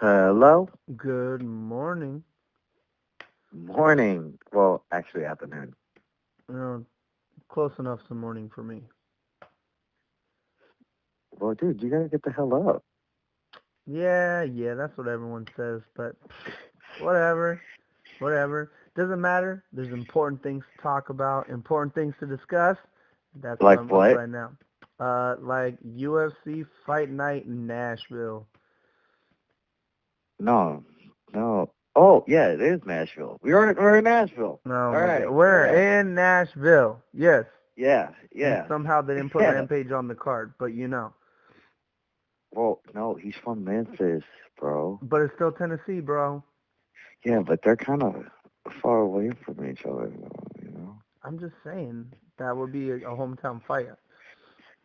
Hello? Good morning. Morning. Well, actually afternoon. Uh, Close enough to morning for me. Well, dude, you gotta get the hell up. Yeah, that's what everyone says, but whatever, whatever. Doesn't matter. There's important things to talk about, important things to discuss. That's why Like I'm up what? right now. Like UFC Fight Night in Nashville. No. No. Oh, yeah, it is Nashville. We're in Nashville. Oh All my God, right. we're Yeah. in Nashville. Yes, Yeah. and Yeah. somehow they didn't put Yeah. Rampage on the card, but you know. Well, no, he's from Memphis, bro. But it's still Tennessee, bro. Yeah, but they're kind of far away from each other, though. I'm just saying that would be a hometown fight.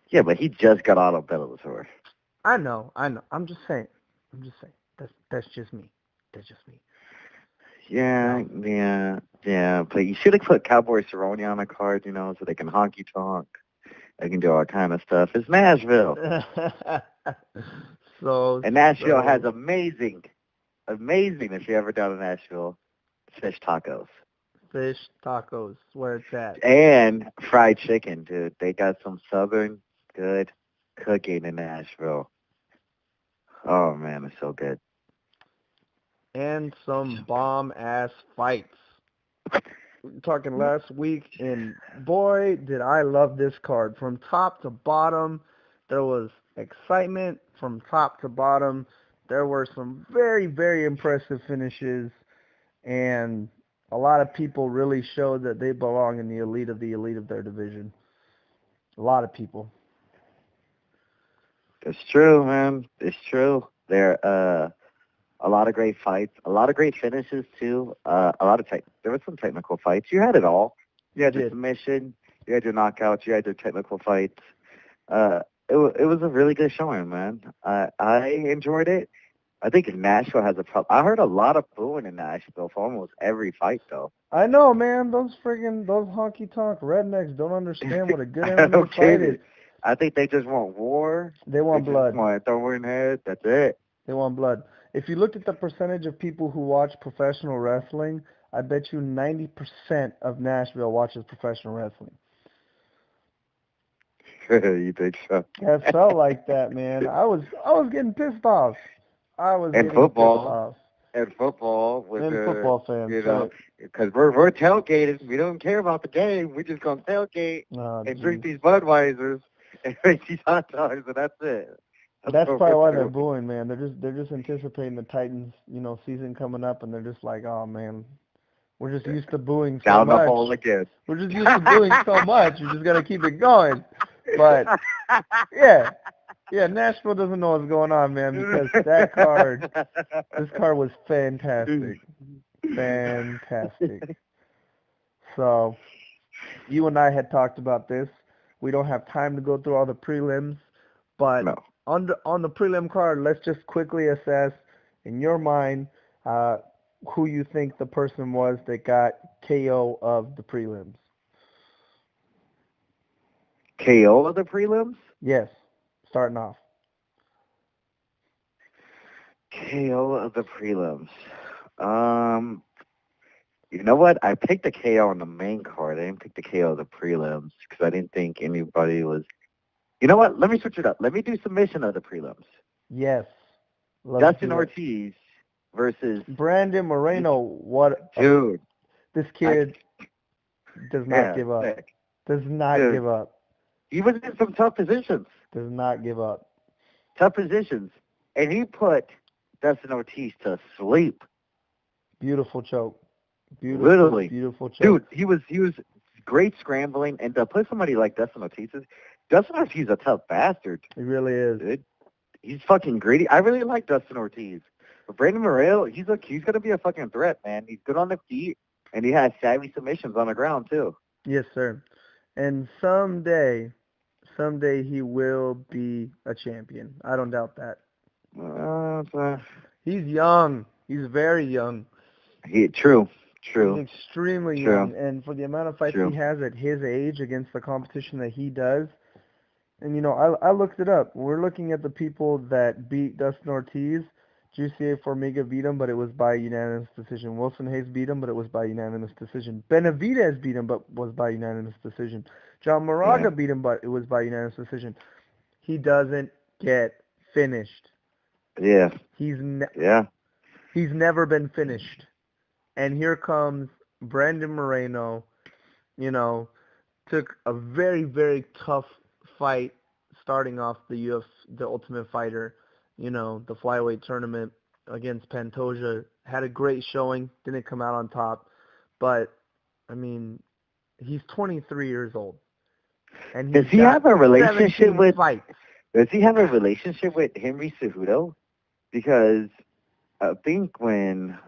Yeah, but he just got out of Bellator. I know. I'm just saying. That's just me. That's just me. Yeah, So yeah. But you should have put Cowboy Cerrone on a card, so they can honky tonk. They can do all kind of stuff. It's Nashville. so And Nashville has so amazing, if you ever down in Nashville, fish tacos. fish tacos, where it's at. And fried chicken, dude. They got some southern good cooking in Nashville. Oh, man, it's so good. And some bomb ass fights. We were talking last week, and boy, did I love this card. From top to bottom, there was excitement. From top to bottom, there were some very, very impressive finishes, and a lot of people really showed that they belong in the elite of their division. A lot of people. It's true, man. It's true. A lot of great fights, a lot of great finishes too. There were some technical fights. You had it all. You You had your did. submission, you had your knockouts, you had your technical fights. It was a really good showing, man. I enjoyed it. I think Nashville has a problem. I heard a lot of booing in Nashville for almost every fight, though. I know, man. Those honky tonk rednecks don't understand what a good No MMA fight is. kidding. I think they just want war. They They want just blood. want throwing head. That's it. They want blood. If you looked at the percentage of people who watch professional wrestling, I bet you 90% of Nashville watches professional wrestling. You think so? It felt like that, man. I was getting pissed off. I was And getting pissed football. off. And football with And football fans, you shut know, up. because we're tailgating. We don't care about the game. We're just gonna tailgate Oh, and drink jeez. these Budweisers and make these hot dogs, and that's it. That's That's what probably we're why they're doing. booing, man. They're just anticipating the Titans, season coming up, and they're just like, oh man, we're just used to booing so Down the much. hole again. We're just used to booing so much. You just gotta keep it going. But yeah, yeah, Nashville doesn't know what's going on, man, because this card was fantastic, fantastic. So you and I had talked about this. We don't have time to go through all the prelims, but No. on the prelim card, let's just quickly assess in your mind uh, who you think the person was that got KO of the prelims. KO of the prelims? Yes, starting off. KO of the prelims. Um, you know what? I picked the KO on the main card. I didn't pick the KO of the prelims because I didn't think anybody was. You know what? Let me switch it up. Let me do submission of the prelims. Yes, let's Dustin do it. Ortiz versus Brandon Moreno, dude. this I, kid does not yeah, give up. sick. Does not Dude, give up. he was in some tough positions. Does not give up. Tough positions. And he put Dustin Ortiz to sleep. Beautiful choke. Beautiful, Literally. beautiful choke. Dude, he was great scrambling, and to put somebody like Dustin Ortiz is a tough bastard, He really is. dude. He's fucking greedy. I really like Dustin Ortiz. But Brandon Moreno, he's gonna be a fucking threat, man. He's good on the feet, and he has savvy submissions on the ground too. Yes, sir. And someday he will be a champion. I don't doubt that. Uh, He's young. He's very young. true, He's true, extremely true, young, and for the amount of fights he true. has at his age against the competition that he does, and I looked it up. We're looking at the people that beat Dustin Ortiz. Jussier Formiga beat him, but it was by unanimous decision. Wilson Hayes beat him, but it was by unanimous decision. Benavidez beat him, but was by unanimous decision. John Moraga beat him, but it was by unanimous decision. He doesn't get finished. Yeah. He's never been finished. And here comes Brandon Moreno, took a very, very tough fight starting off the Ultimate Fighter, the flyweight tournament against Pantoja. Had a great showing, didn't come out on top. But, I mean, he's 23 years old. And does he have a relationship with fights. Does he have a relationship with Henry Cejudo? Because I think when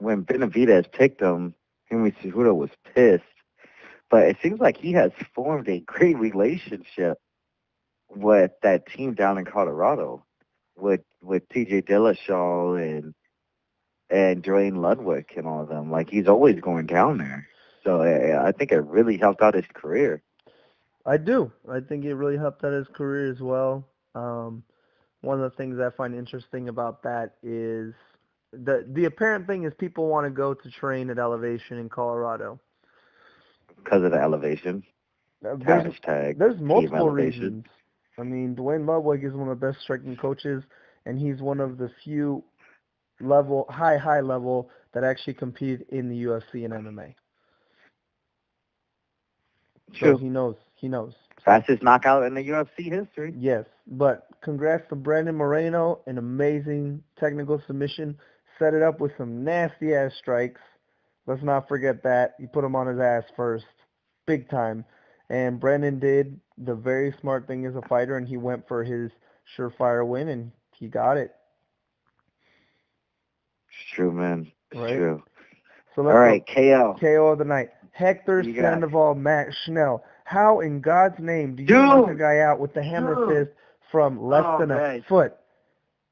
Benavidez picked him, Henry Cejudo was pissed. But it seems like he has formed a great relationship with that team down in Colorado, with T.J. Dillashaw and Dwayne Ludwig and all of them. Like, he's always going down there. So I think it really helped out his career. I do. I think it really helped out his career as well. One of the things I find interesting about that is the apparent thing is people want to go to train at Elevation in Colorado. Because of the elevation. There's multiple reasons. I mean, Dwayne Ludwig is one of the best striking coaches, and he's one of the few high level that actually compete in the UFC and MMA. True. So he knows. Fastest knockout in the UFC history. Yes, but congrats to Brandon Moreno, an amazing technical submission. Set it up with some nasty-ass strikes. Let's not forget that. He put him on his ass first, big time. And Brandon did the very smart thing as a fighter, and he went for his surefire win, and he got it. It's true, man. It's true. So all right, KO. KO of the night. Hector Sandoval, Matt Schnell. How in God's name do you knock a guy out with the hammer fist from less than a foot?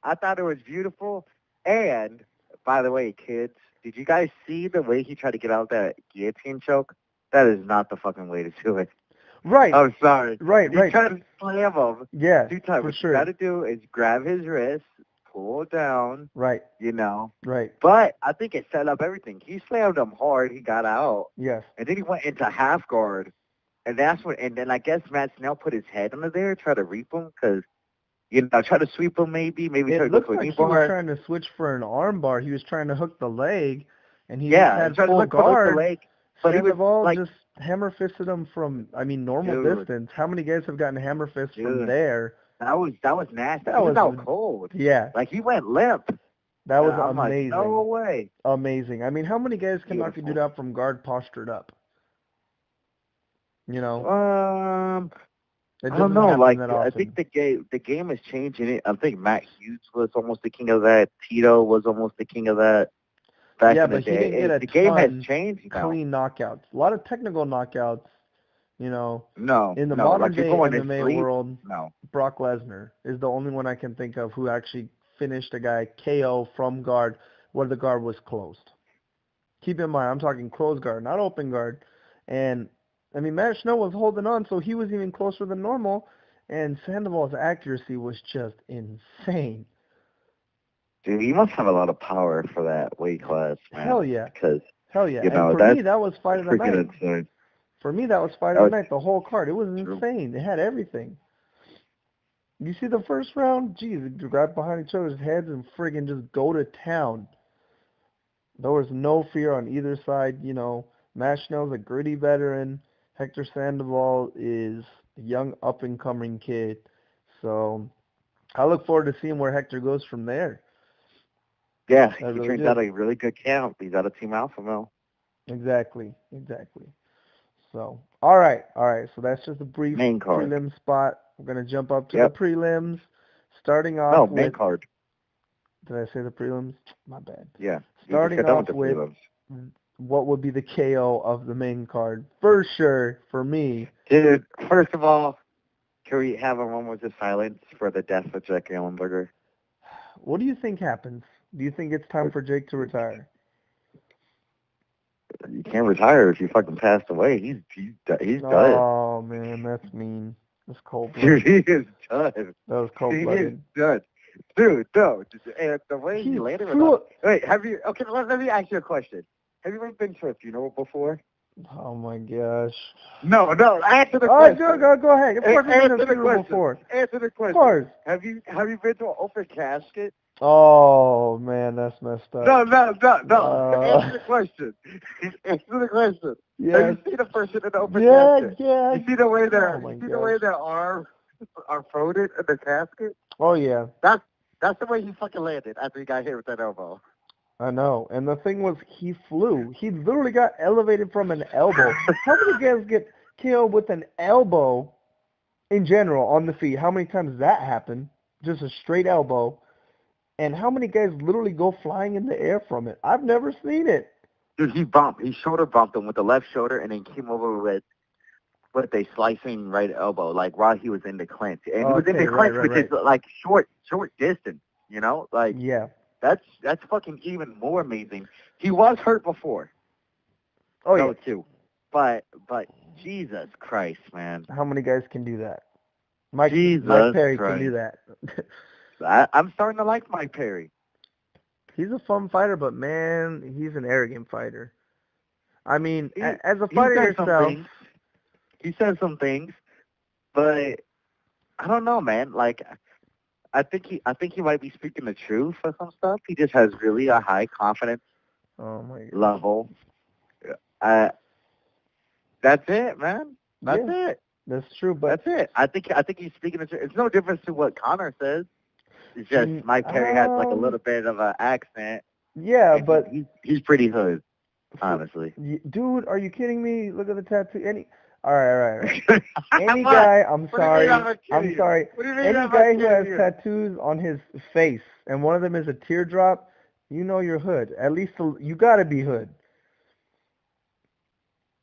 I thought it was beautiful. And, by the way, kids, did you guys see the way he tried to get out of that guillotine choke? That is not the fucking way to do it. Right. I'm sorry. Right. You tried to slam him. Yeah, 2 times. for sure. What you got to do is grab his wrist, pull it down. Right. Right. But I think it set up everything. He slammed him hard. He got out. Yes. And then he went into half guard. And then I guess Matt Snell put his head under there, try to reap him, because, try to sweep him maybe try to go for a knee bar. He was trying to switch for an arm bar. He was trying to hook the leg, and he had full guard. The leg, but he was just hammer fisted him from, normal distance. How many guys have gotten hammer fists from there? That was nasty. That was out cold. Yeah. Like, he went limp. That was amazing. Like, no way. Amazing. How many guys can knock a dude out from guard postured up? I don't know. Like, I think the game is changing. I think Matt Hughes was almost the king of that. Tito was almost the king of that. Back in the day. He didn't get the game has changed. Clean knockouts. A lot of technical knockouts. No. In the modern day MMA world, no. Brock Lesnar is the only one I can think of who actually finished a guy KO from guard where the guard was closed. Keep in mind, I'm talking closed guard, not open guard. And Matt Schnell was holding on, so he was even closer than normal, and Sandoval's accuracy was just insane. Dude, he must have a lot of power for that weight class, man. Hell yeah. Hell yeah. And for me, that was fight of the night. Insane. For me, that was fight of the night, the whole card. It was insane. It had everything. You see the first round? Geez, they grabbed behind each other's heads and friggin' just go to town. There was no fear on either side. Matt Schnell's a gritty veteran. Hector Sandoval is a young up-and-coming kid. So I look forward to seeing where Hector goes from there. Yeah, he turned out a really good camp. He's out of Team Alpha Male. Exactly. So, all right. So that's just a brief main card prelim spot. We're going to jump up to the prelims, starting off with... main card. Did I say the prelims? My bad. Yeah. Starting off with what would be the KO of the main card. For sure, for me. Dude, first of all, can we have a moment of silence for the death of Jake Ellenberger? What do you think happens? Do you think it's time for Jake to retire? You can't retire if you fucking passed away. He's done. Oh, man, that's mean. That's cold-blooded. Dude, he is done. That was cold-blooded. He is done. Dude, no. And the way he He landed threw without... Wait, have you... Okay, let me ask you a question. Have you ever been to a funeral before? Oh my gosh. No, answer the Oh, question. go ahead. Of course, I've been to Answer a the funeral question. before. Answer the question. Of course. Have you been to an open casket? Oh man, that's messed up. No. Answer the question. Answer the question. Yeah. Have you seen a person in an open casket? Yeah. You see the way Oh their arms are folded in the casket? Oh yeah. That's the way he fucking landed after he got hit with that elbow. I know. And the thing was, he flew. He literally got elevated from an elbow. How many guys get killed with an elbow in general on the feet? How many times that happened? Just a straight elbow. And how many guys literally go flying in the air from it? I've never seen it. Dude, he shoulder bumped him with the left shoulder and then came over with a slicing right elbow, like while he was in the clinch. And he was in the clinch, which is like short distance, you know? Like, yeah. That's fucking even more amazing. He was hurt before. Oh yeah. Too. But Jesus Christ, man. How many guys can do that? Mike Perry can do that. I'm starting to like Mike Perry. He's a fun fighter, but man, he's an arrogant fighter. I mean, as a fighter yourself, he says some things, but I don't know, man. Like, I think he might be speaking the truth for some stuff. He just has really a high confidence level. That's it, man. That's it. That's true, but that's it. I think he's speaking the truth. It's no difference to what Connor says. It's just Mike Perry has like a little bit of an accent. Yeah, but he's pretty hood, honestly. Dude, are you kidding me? Look at the tattoo. All right. Any guy, I'm sorry. Any guy who has tattoos on his face, and one of them is a teardrop, you know you're hood. At least you gotta be hood.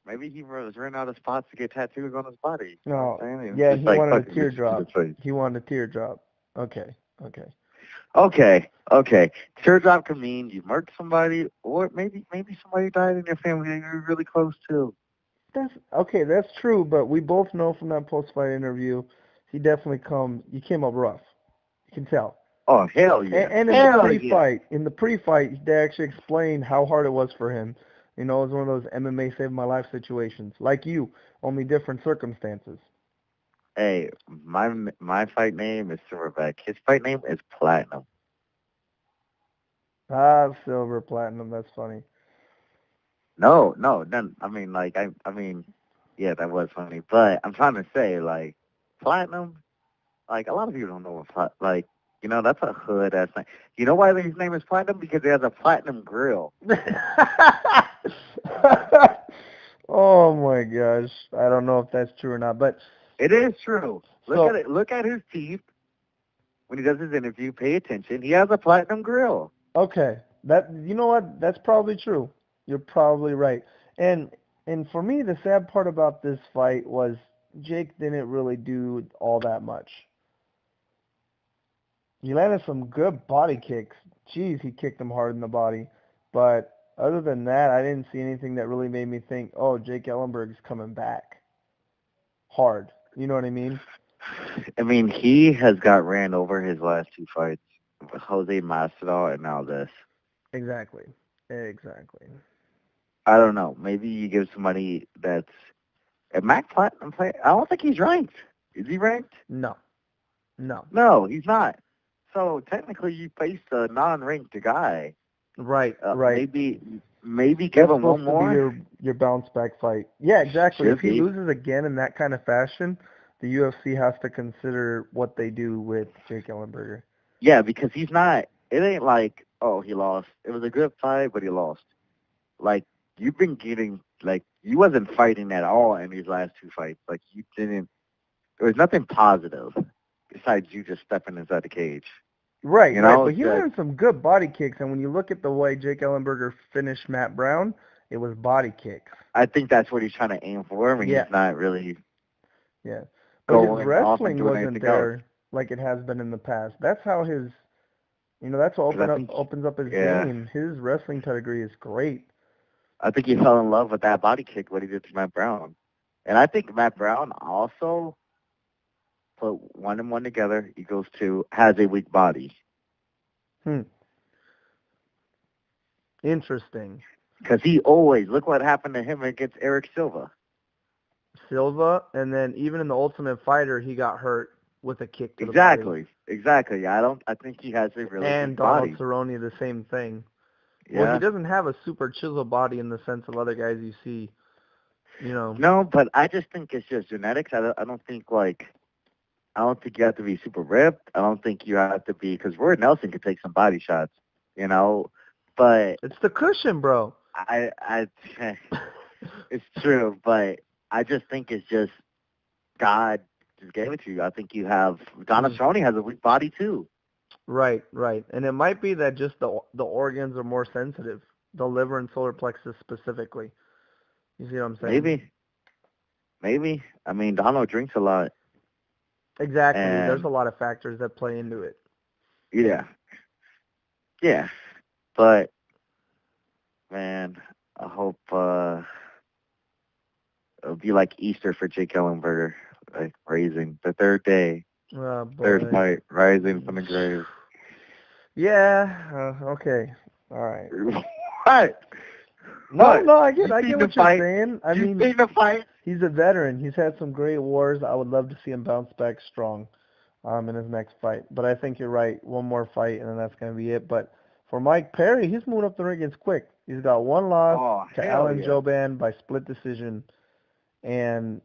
Maybe he was running out of spots to get tattoos on his body. No, yeah, he wanted a teardrop. He wanted a teardrop. Okay. Teardrop can mean you murked somebody, or maybe somebody died in your family that you're really close to. That's true, but we both know from that post-fight interview, he definitely came up rough. You can tell. Oh, hell yeah. And in the pre-fight, they actually explained how hard it was for him. You know, it was one of those MMA save-my-life situations. Like you, only different circumstances. Hey, my fight name is Silverback. His fight name is Platinum. Silver, Platinum, that's funny. No. I mean, yeah, that was funny. But I'm trying to say, like, Platinum, like, a lot of people don't know what, that's a hood-ass name. You know why his name is Platinum? Because he has a platinum grill. Oh, my gosh. I don't know if that's true or not, but... It is true. Look at his teeth when he does his interview. Pay attention. He has a platinum grill. Okay. You know what? That's probably true. You're probably right. And for me, the sad part about this fight was Jake didn't really do all that much. He landed some good body kicks. Jeez, he kicked him hard in the body. But other than that, I didn't see anything that really made me think, oh, Jake Ellenberg's coming back hard. You know what I mean? I mean, he has got ran over his last two fights. Jose Masvidal and now this. Exactly. I don't know. Maybe you give somebody that's a Mac Platinum player. I don't think he's ranked. Is he ranked? No, he's not. So technically, you faced a non-ranked guy. Right. Maybe give him one more. To be your bounce back fight. Yeah, exactly. If he loses again in that kind of fashion, the UFC has to consider what they do with Jake Ellenberger. Yeah, because he's not. It ain't like, oh, he lost. It was a good fight, but he lost. Like, you've been getting, like, you wasn't fighting at all in these last two fights. Like, you didn't. There was nothing positive besides you just stepping inside the cage. Right, but he landed some good body kicks, and when you look at the way Jake Ellenberger finished Matt Brown, it was body kicks. I think that's what he's trying to aim for. I mean, he's not really. Yeah, but his wrestling wasn't there like it has been in the past. That's how his, that's what opens up his game. His wrestling pedigree is great. I think he fell in love with that body kick, what he did to Matt Brown, and I think Matt Brown also put one and one together equals two, has a weak body. Hmm. Interesting. Because he always, look what happened to him against Eric Silva. Silva, and then even in the Ultimate Fighter, he got hurt with a kick to the body. Exactly. I think he has a really And good Donald body. Cerrone, the same thing. Yeah. Well, he doesn't have a super chisel body in the sense of other guys you see, No, but I just think it's just genetics. I don't think you have to be super ripped. I don't think you have to be, because Roy Nelson could take some body shots, but It's the cushion, bro. I it's true, but I just think it's just God just gave it to you. I think you have Donald Cerrone has a weak body too. Right. And it might be that just the organs are more sensitive, the liver and solar plexus specifically. You see what I'm saying? Maybe. I mean, Donald drinks a lot. Exactly. And there's a lot of factors that play into it. Yeah. But man, I hope it'll be like Easter for Jake Ellenberger, like rising the third day, Oh, boy. third fight, rising from the grave. Yeah. Okay. All right. What? No, I get what you're saying. I mean, seen the fight? He's a veteran. He's had some great wars. I would love to see him bounce back strong in his next fight. But I think you're right. One more fight, and then that's going to be it. But for Mike Perry, he's moving up the rankings quick. He's got one loss to Alan Jouban by split decision. And,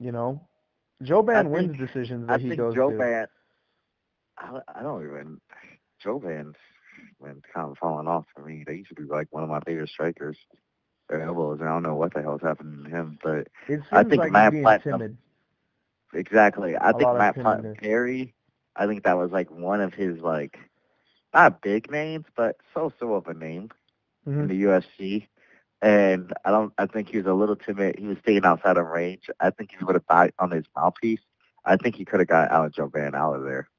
Jouban wins decisions that he goes to. I don't even... Jouban's been kind of falling off for me. They used to be like one of my favorite strikers. Their elbows, and I don't know what the hell's happening to him, but I think like Matt he's being Platinum... timid. Exactly. I think Matt Platinum Perry, I think that was like one of his, like, not big names, but so of a name in the UFC. And I think he was a little timid. He was staying outside of range. I think he would have died on his mouthpiece. I think he could have got Alan Jouban out of there.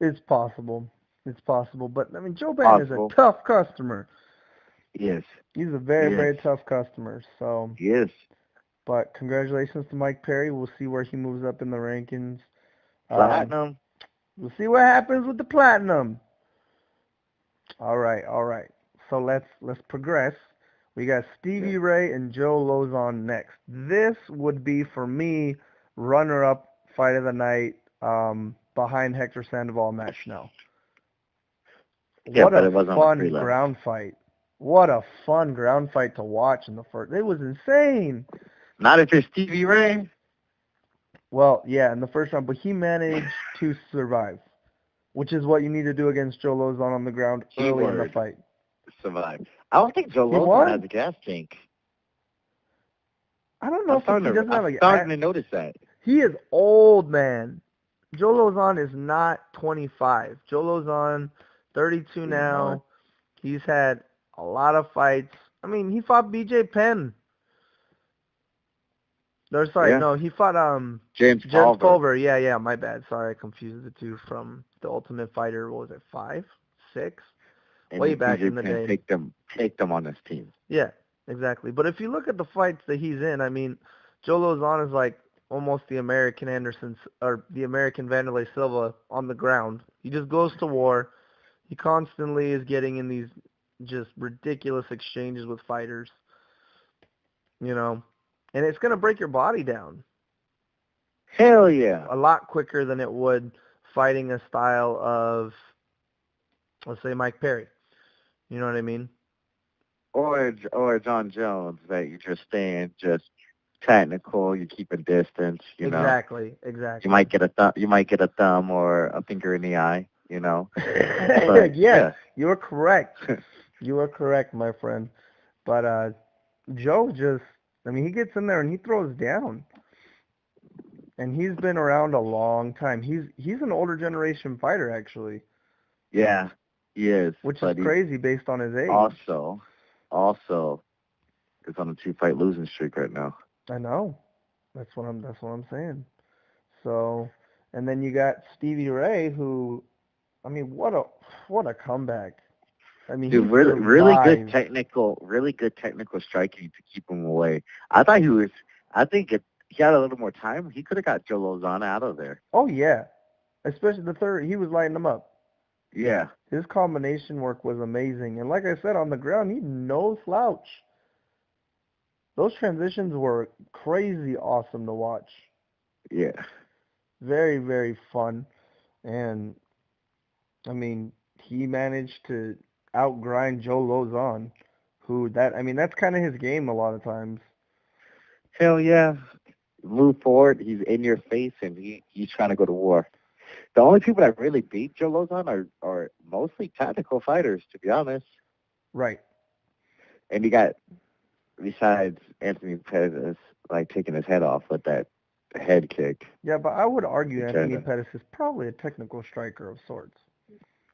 It's possible. But, I mean, Jouban is a tough customer. Yes. He's a very, very tough customer. So. Yes. But congratulations to Mike Perry. We'll see where he moves up in the rankings. Platinum. We'll see what happens with the platinum. All right. So let's progress. We got Stevie Ray and Joe Lozon next. This would be, for me, runner-up fight of the night behind Hector Sandoval and Matt Schnell. What a fun ground fight. What a fun ground fight to watch in the first. It was insane. Not if you're Stevie Ray. Well, yeah, in the first round, but he managed to survive, which is what you need to do against Joe Lozon on the ground early in the fight. Survive. I don't think Joe Lozon has a gas tank. I don't know if he doesn't have a gas tank. I'm starting to notice that. He is old, man. Joe Lozon is not 25. Joe Lozon, 32 now. He's had a lot of fights. I mean, he fought BJ Penn. He fought James Culver. Yeah, my bad. Sorry, I confused the two from the Ultimate Fighter. What was it, 5, 6? And way back in the day. Take them on this team. Yeah, exactly. But if you look at the fights that he's in, I mean, Joe Lozon is like almost the American Anderson or the American Vanderlei Silva on the ground. He just goes to war. He constantly is getting in these just ridiculous exchanges with fighters. And it's going to break your body down. Hell yeah. A lot quicker than it would fighting a style of, let's say, Mike Perry. You know what I mean? Or John Jones, that you just staying just technical, you keep a distance, you know. Exactly. You might get a thumb or a finger in the eye, you know. But, yeah, you're correct. You are correct, my friend. But Joe he gets in there and he throws down. And he's been around a long time. He's an older generation fighter, actually. Yeah, he is. Which is crazy based on his age. Also, is on a 2-fight losing streak right now. I know. That's what I'm saying. So, and then you got Stevie Ray, who, I mean, what a comeback. I mean, dude, really good technical striking to keep him away. I think if he had a little more time, he could have got Joe Lozon out of there. Oh, yeah. Especially the third, he was lighting them up. Yeah. His combination work was amazing. And like I said, on the ground, he no slouch. Those transitions were crazy awesome to watch. Yeah. Very, very fun. And, I mean, he managed to outgrind Joe Lozon, that's kind of his game a lot of times. Hell yeah. Move forward. He's in your face, and he's trying to go to war. The only people that really beat Joe Lozon are mostly tactical fighters, to be honest. Right. And you got, besides Anthony Pettis, like taking his head off with that head kick. Yeah, but I would argue Anthony Pettis is probably a technical striker of sorts.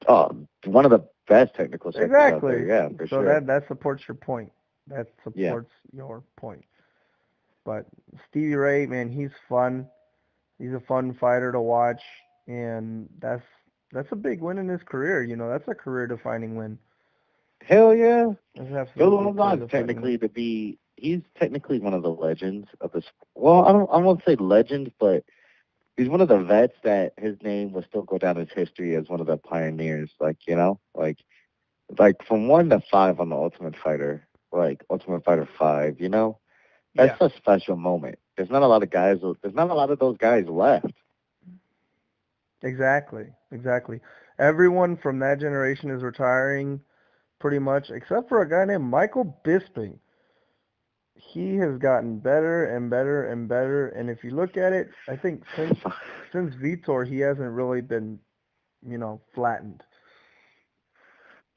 Oh, one of the best technical strikers out there, yeah, for so sure. that supports your point. That supports your point. But Stevie Ray, man, he's fun. He's a fun fighter to watch, and that's a big win in his career. That's a career-defining win. Hell yeah. Joe Lozon's he's technically one of the legends of this. Well, I won't say legend, but he's one of the vets that his name will still go down as history as one of the pioneers. Like from 1 to 5 on the Ultimate Fighter, like Ultimate Fighter 5. That's a special moment. There's not a lot of those guys left. Exactly. Everyone from that generation is retiring, pretty much, except for a guy named Michael Bisping. He has gotten better and better and better, and if you look at it, I think since Vitor, he hasn't really been, flattened.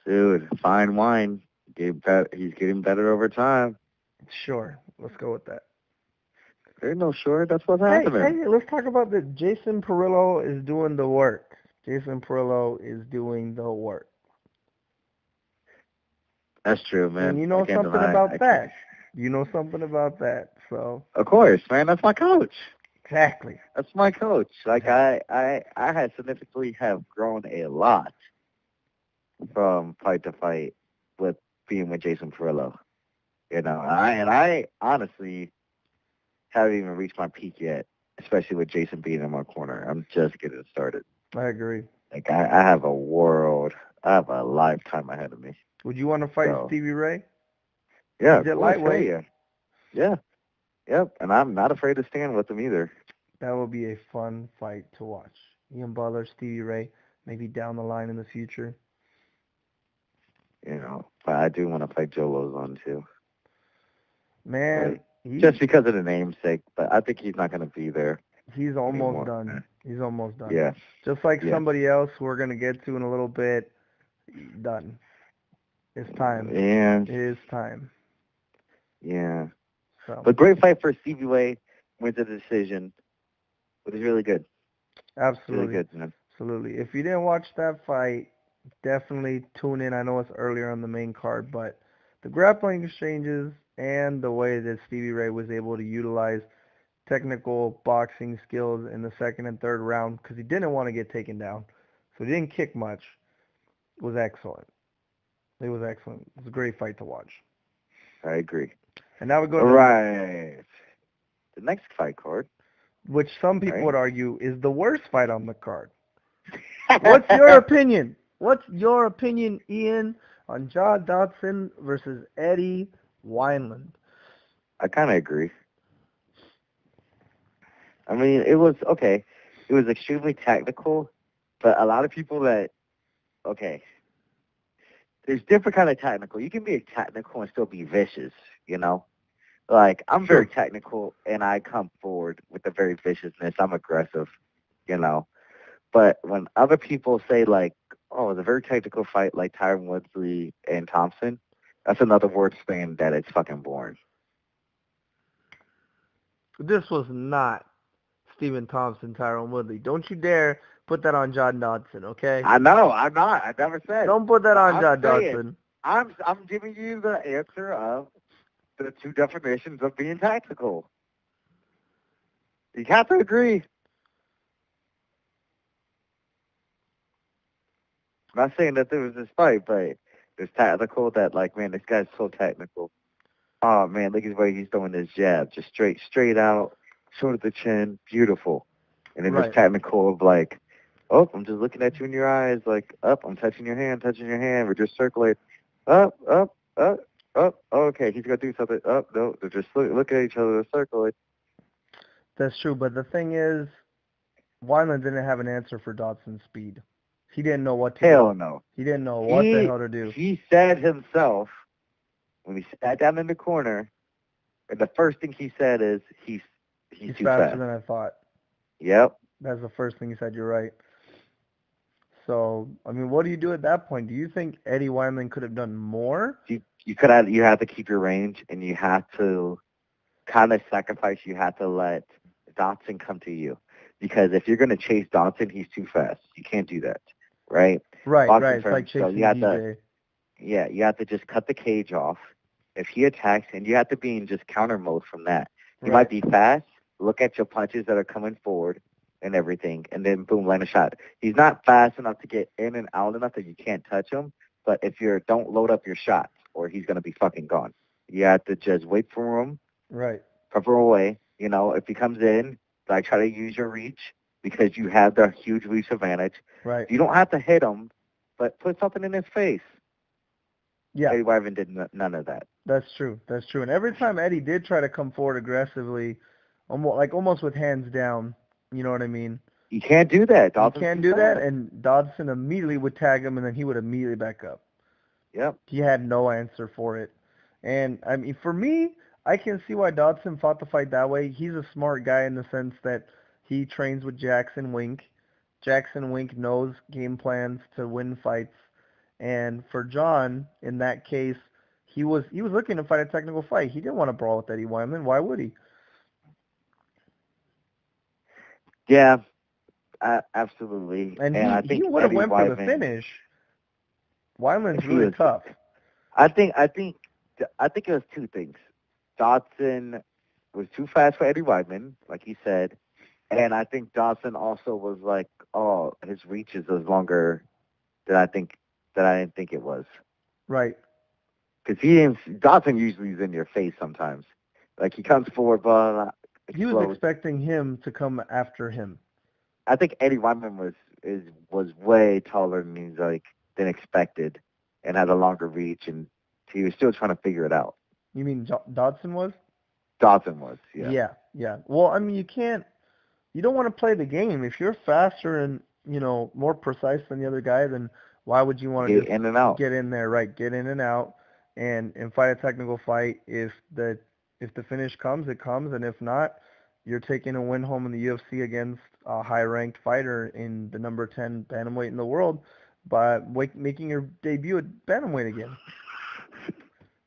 Dude, fine wine. He's getting better over time. Sure, let's go with that. There's no sure. That's what's happening. Hey, let's talk about that. Jason Perillo is doing the work. That's true, man. And you know something about that. You know something about that. So. Of course, man. That's my coach. Exactly. That's my coach. Like I had significantly have grown a lot from fight to fight with being with Jason Perillo. I honestly haven't even reached my peak yet, especially with Jason being in my corner. I'm just getting started. I agree. Like I have a lifetime ahead of me. Would you want to fight Stevie Ray? Yeah, he's at lightweight. Yeah. Yep, and I'm not afraid to stand with him either. That will be a fun fight to watch. Ian Butler, Stevie Ray, maybe down the line in the future. But I do want to fight Joe Lozon too. Man, just because of the namesake, but I think he's not going to be there. He's almost done. He's almost done. Yeah. Just like somebody else we're going to get to in a little bit, done. It's time. Yeah. It is time. Yeah. So. But great fight for Stevie Ray. Wins the decision. It was really good. Absolutely. Really good, man. Absolutely. If you didn't watch that fight, definitely tune in. I know it's earlier on the main card, but the grappling exchanges and the way that Stevie Ray was able to utilize technical boxing skills in the second and third round, because he didn't want to get taken down, so he didn't kick much, was excellent. It was excellent. It was a great fight to watch. I agree. And now we go to the next fight card, which some people would argue is the worst fight on the card. What's your opinion? Ian, on John Dodson versus Eddie Wineland? I kind of agree. I mean, it was okay. It was extremely technical, but a lot of people there's different kind of technical. You can be technical and still be vicious, Like, I'm very technical, and I come forward with a very viciousness. I'm aggressive, But when other people say, like, oh, it's a very technical fight like Tyron Woodley and Thompson, that's another word saying that it's fucking boring. This was not Stephen Thompson, Tyron Woodley. Don't you dare put that on John Dodson, okay? I know, I'm not. I never said. Don't put that on John Dodson. I'm giving you the answer of the two definitions of being tactical. You have to agree. I'm not saying that there was this fight, but it's tactical that, like, man, this guy's so technical. Oh, man, look at the way he's throwing his jab. Just straight out, short of the chin, beautiful. And then this technical of, like, Oh, I'm just looking at you in your eyes, like, up, I'm touching your hand, we're just circling. Up, up, up, up. Oh, okay, he's gonna do something. Up, no, they're just looking at each other, circling. That's true, but the thing is, Wyman didn't have an answer for Dodson's speed. He didn't know what to do. Hell no. He didn't know what the He hell to do. he said himself when he sat down in the corner, and the first thing he said is he's He's too faster fast. than I thought. Yep. That's the first thing he said. You're right. So, I mean, what do you do at that point? Do you think Eddie Wyman could have done more? You have to keep your range, and you have to kind of sacrifice. You have to let Dotson come to you, because if you're gonna chase Dotson, he's too fast. You can't do that, right? Right, Boxing right. It's like terms, so chasing you have DJ. to, yeah, you have to just cut the cage off. If he attacks, and you have to be in just counter mode from that. You Right. might be fast. Look at your punches that are coming forward and everything, and then boom, land a shot. He's not fast enough to get in and out enough that you can't touch him. But if don't load up your shots, or he's gonna be fucking gone. You have to just wait for him, Right. cover away. You know, if he comes in, like, try to use your reach, because you have the huge reach advantage. Right. You don't have to hit him, but put something in his face. Yeah. Eddie Wyman did none of that. That's true. That's true. And every time Eddie did try to come forward aggressively, almost with hands down, you know what I mean? You can't do that. You Dawson's can't too do that, fast. and Dodson immediately would tag him, and then he would immediately back up. Yep. He had no answer for it. And, I mean, for me, I can see why Dodson fought the fight that way. He's a smart guy in the sense that he trains with Jackson Wink. Jackson Wink knows game plans to win fights. And for John, in that case, he was looking to fight a technical fight. He didn't want to brawl with Eddie Wyman. Why would he? Yeah, And And I he think would have Eddie went for the Wyman, finish. Wyman's if he really was, tough. I think it was two things. Dodson was too fast for Eddie Wyman, like he said, and I think Dodson also was like, oh, his reach is longer than I didn't think it was. Right. Because Dodson usually is in your face sometimes. Like, he comes forward, but He was explodes. expecting him to come after him. I think Eddie Wyman was way taller than expected, and had a longer reach, and he was still trying to figure it out. You mean Dodson was? Dawson was, yeah. Yeah. Well, I mean, you don't want to play the game. If you're faster and, more precise than the other guy, then why would you want to Get in and out. get in there, right? Get in and out and fight a technical fight. If the finish comes, it comes, and if not, you're taking a win home in the UFC against a high-ranked fighter in the number 10 bantamweight in the world by making your debut at bantamweight again.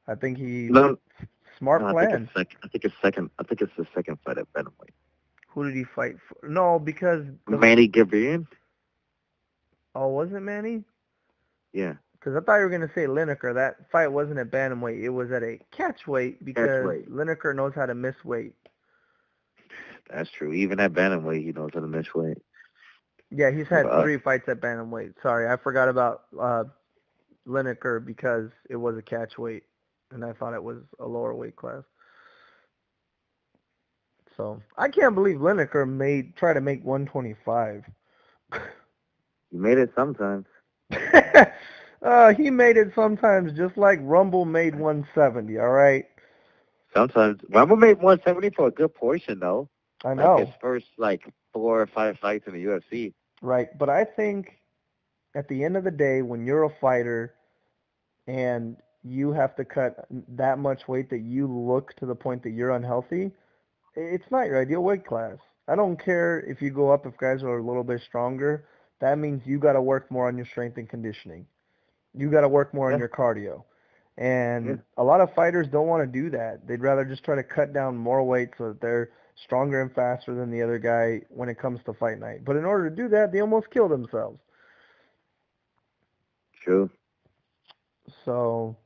I think smart plan. I think it's the second fight at bantamweight. Who did he fight for? No, because Manny Gabriel. Oh, was it Manny? Yeah. Because I thought you were going to say Lineker. That fight wasn't at bantamweight. It was at a catchweight because Lineker knows how to miss weight. That's true. Even at bantamweight, he knows how to miss weight. Yeah, he's had 3 fights at bantamweight. Sorry, I forgot about Lineker because it was a catchweight, and I thought it was a lower weight class. So I can't believe Lineker try to make 125. He made it sometimes. He made it sometimes, just like Rumble made 170. All right. Sometimes Rumble made 170 for a good portion, though. I know. Like his first 4 or 5 fights in the UFC. Right, but I think at the end of the day, when you're a fighter and you have to cut that much weight that you look to the point that you're unhealthy, it's not your ideal weight class. I don't care if you go up if guys are a little bit stronger. That means you got to work more on your strength and conditioning. You got to work more on your cardio. And a lot of fighters don't want to do that. They'd rather just try to cut down more weight so that they're stronger and faster than the other guy when it comes to fight night. But in order to do that, they almost kill themselves. True. So,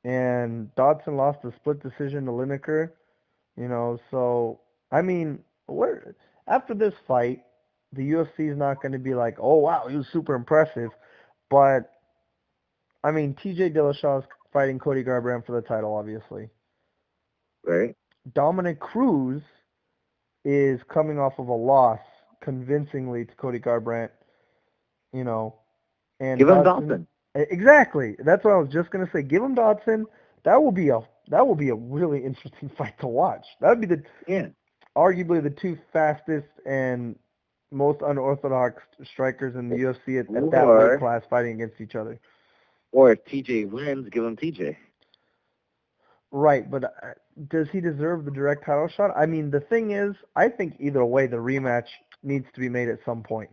and Dodson lost a split decision to Lineker. So, I mean, after this fight, the UFC is not going to be like, oh, wow, he was super impressive. But, I mean, TJ Dillashaw is fighting Cody Garbrandt for the title, obviously. Right. Dominic Cruz is coming off of a loss convincingly to Cody Garbrandt, you know, and Give him Dodson. Dawson. Exactly. That's what I was just gonna say. Give him Dodson. That will be a really interesting fight to watch. That would be arguably the two fastest and most unorthodox strikers in the UFC at that weight class fighting against each other. Or if TJ wins, give him TJ. Right, but does he deserve the direct title shot? I mean, the thing is, I think either way, the rematch needs to be made at some point.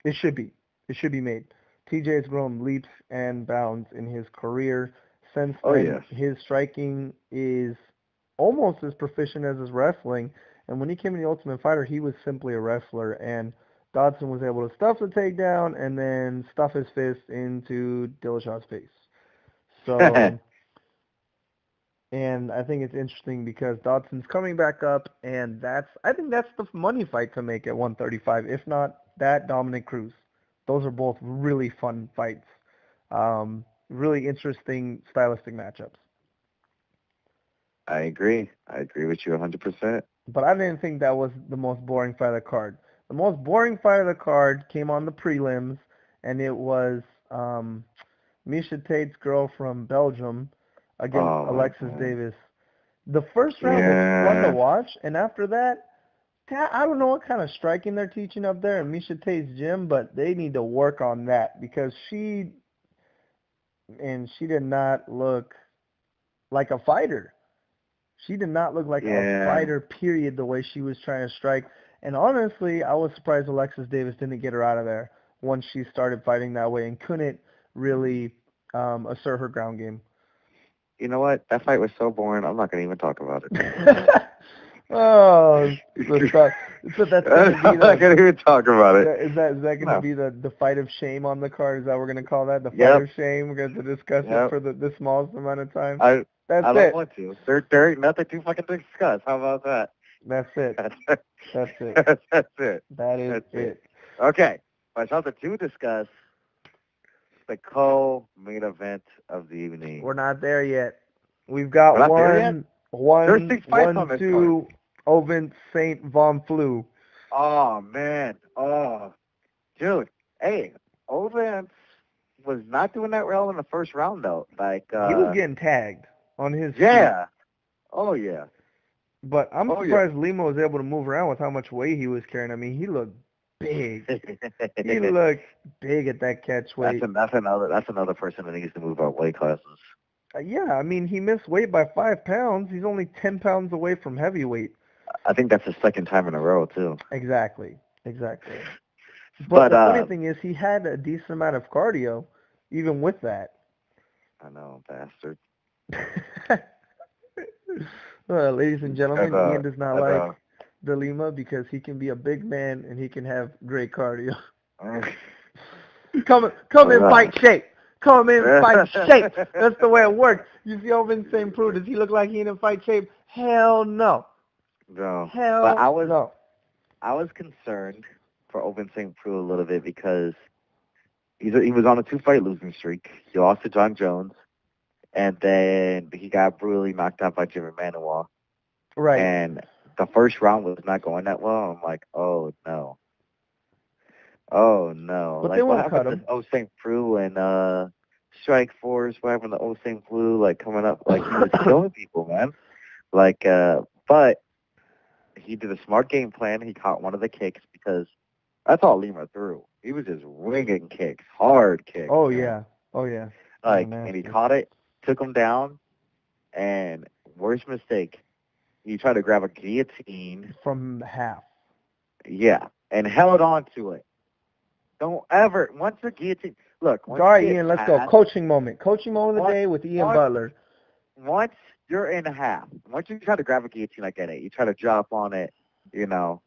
It should be. It should be made. TJ has grown leaps and bounds in his career. Since then, his striking is almost as proficient as his wrestling. And when he came in the Ultimate Fighter, he was simply a wrestler. And Dodson was able to stuff the takedown and then stuff his fist into Dillashaw's face. So, and I think it's interesting because Dodson's coming back up, and I think that's the money fight to make at 135. If not that, Dominic Cruz. Those are both really fun fights. Really interesting stylistic matchups. I agree. I agree with you 100%. But I didn't think that was the most boring fight of the card. The most boring fight of the card came on the prelims, and it was Miesha Tate's girl from Belgium against Alexis Davis. The first round was fun to watch, and after that, I don't know what kind of striking they're teaching up there in Miesha Tate's gym, but they need to work on that because she did not look like a fighter. She did not look like a fighter, period, the way she was trying to strike. And honestly, I was surprised Alexis Davis didn't get her out of there once she started fighting that way and couldn't really assert her ground game. You know what? That fight was so boring, I'm not going to even talk about it. Oh, so that's going to be I'm not going to even talk about it. Is that going to be the fight of shame on the card? Is that what we're going to call that? The fight of shame? We're going to discuss it for the smallest amount of time? I don't want to. There ain't nothing to fucking discuss. How about that? That's it. That's it. That's it. That is it. Okay. But something to discuss, the co-main event of the evening. We're not there yet. We've got one, 2, Ovin St. Von Flew. Oh, man. Oh, dude. Hey, Ovin was not doing that well in the first round, though. Like he was getting tagged on his feet. Oh, yeah. But I'm surprised Lima was able to move around with how much weight he was carrying. I mean, he looked big. He looked big at that catch weight. That's another person that needs to move up weight classes. Yeah, I mean, he missed weight by 5 pounds. He's only 10 pounds away from heavyweight. I think that's the second time in a row, too. Exactly. But the funny thing is, he had a decent amount of cardio, even with that. I know, bastard. Ladies and gentlemen, Ian does not like De Lima because he can be a big man and he can have great cardio. Come in fight shape. Come in fight shape. That's the way it works. You see Ovin St. Preux, does he look like he in fight shape? Hell no. No. Hell no. I was concerned for Ovin St. Preux a little bit because he was on a 2-fight losing streak. He lost to John Jones, and then he got brutally knocked out by Jim Emanuel. Right. And the first round was not going that well. I'm like, oh no. Oh no. But like they what won't cut happened him. to St. Preux and Strike Force, what happened to St. Preux, like coming up, like he was killing people, man. Like but he did a smart game plan. He caught one of the kicks because that's all Lima threw. He was just winging kicks, hard kicks. Oh, man. yeah. Oh, yeah. And he caught it, took him down, and worst mistake, he tried to grab a guillotine. From half. Yeah, and held on to it. Don't ever, once the guillotine, look. All right, Ian, let's go. Coaching moment. Coaching moment of the day with Ian Butler. Once you're in half, once you try to grab a guillotine, I get it. You try to drop on it, you know.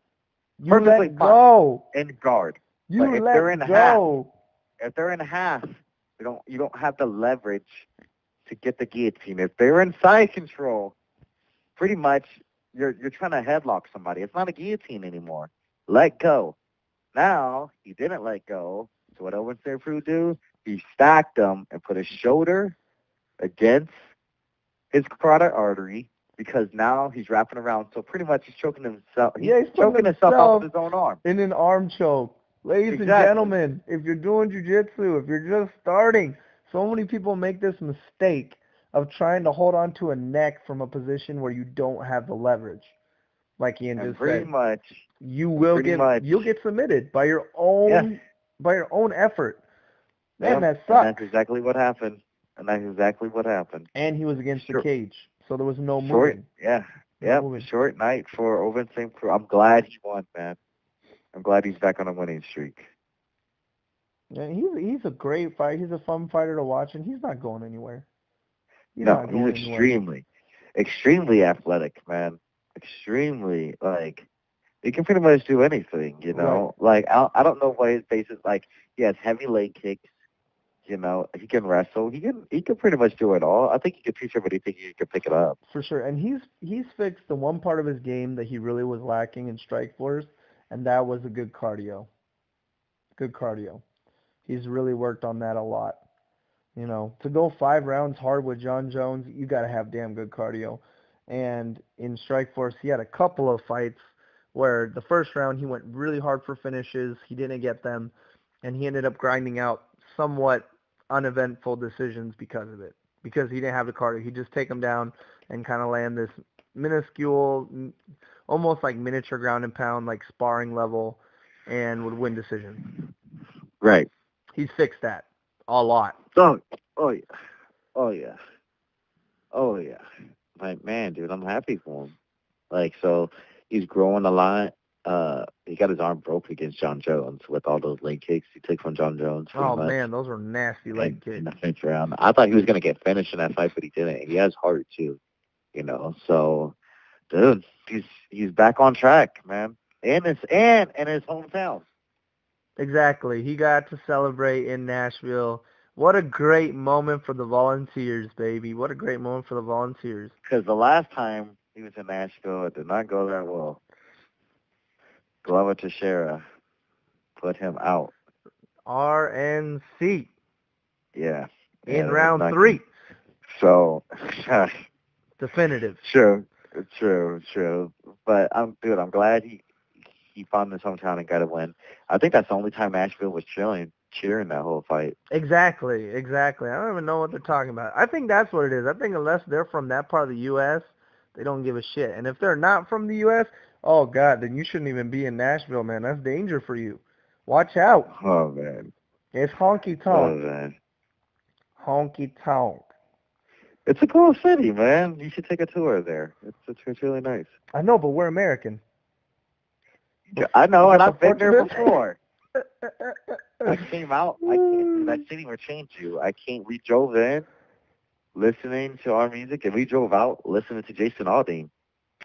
You let go. In guard. You let go. If they're in half, you don't have the leverage to get the guillotine. If they're in side control, pretty much you're trying to headlock somebody. It's not a guillotine anymore. Let go. Now, he didn't let go. So what Ovin St. Preux do? He stacked him and put his shoulder against his carotid artery because now he's wrapping around. So pretty much he's choking himself. Yeah, he's putting choking himself out himself with his own arm. in an arm choke. Ladies and gentlemen, if you're doing jiu-jitsu, if you're just starting, so many people make this mistake of trying to hold on to a neck from a position where you don't have the leverage. Like Ian just pretty said, much, you'll get submitted by your own effort. Man, that sucks. And that's exactly what happened. And he was against the cage, so there was no moving. Short night for Ovince St. Preux. I'm glad he won, man. I'm glad he's back on a winning streak. Yeah, he's a great fighter. He's a fun fighter to watch, and he's not going anywhere. He's extremely athletic, man. Extremely, like, he can pretty much do anything, you know? Right. Like, I don't know what his base is. Like, he has heavy leg kicks, you know? He can wrestle. He can pretty much do it all. I think he could teach him anything. He can pick it up. For sure. And he's fixed the one part of his game that he really was lacking in Strikeforce, and that was a good cardio. He's really worked on that a lot. You know, to go 5 rounds hard with John Jones, you got to have damn good cardio. And in Strikeforce, he had a couple of fights where the first round he went really hard for finishes. He didn't get them, and he ended up grinding out somewhat uneventful decisions because of it. Because he didn't have the cardio. He'd just take them down and kind of land this minuscule, almost like miniature ground and pound, like sparring level, and would win decisions. Right. He's fixed that a lot. Oh yeah. Like, man, dude, I'm happy for him. Like, so he's growing a lot. He got his arm broke against John Jones with all those leg kicks he took from John Jones. Oh man, those were nasty leg kicks. In the 5th round, I thought he was gonna get finished in that fight, but he didn't. He has heart too, you know. So, dude, he's back on track, man, in his hometown. Exactly. He got to celebrate in Nashville. What a great moment for the Volunteers, baby. What a great moment for the Volunteers. Because the last time he was in Nashville, it did not go that well. Glover Teixeira put him out. RNC. Yeah. In round 3. So. Definitive. True. But I'm glad he found his hometown and got a win. I think that's the only time Nashville was cheering that whole fight. Exactly. I don't even know what they're talking about. I think that's what it is. I think unless they're from that part of the U.S., they don't give a shit. And if they're not from the U.S., oh, God, then you shouldn't even be in Nashville, man. That's danger for you. Watch out. Oh, man. It's honky-tonk. Oh, man. Honky-tonk. It's a cool city, man. You should take a tour there. It's really nice. I know, but we're American. I know, and I've been there before. I came out. That city will change you. We drove in listening to our music, and we drove out listening to Jason Aldean.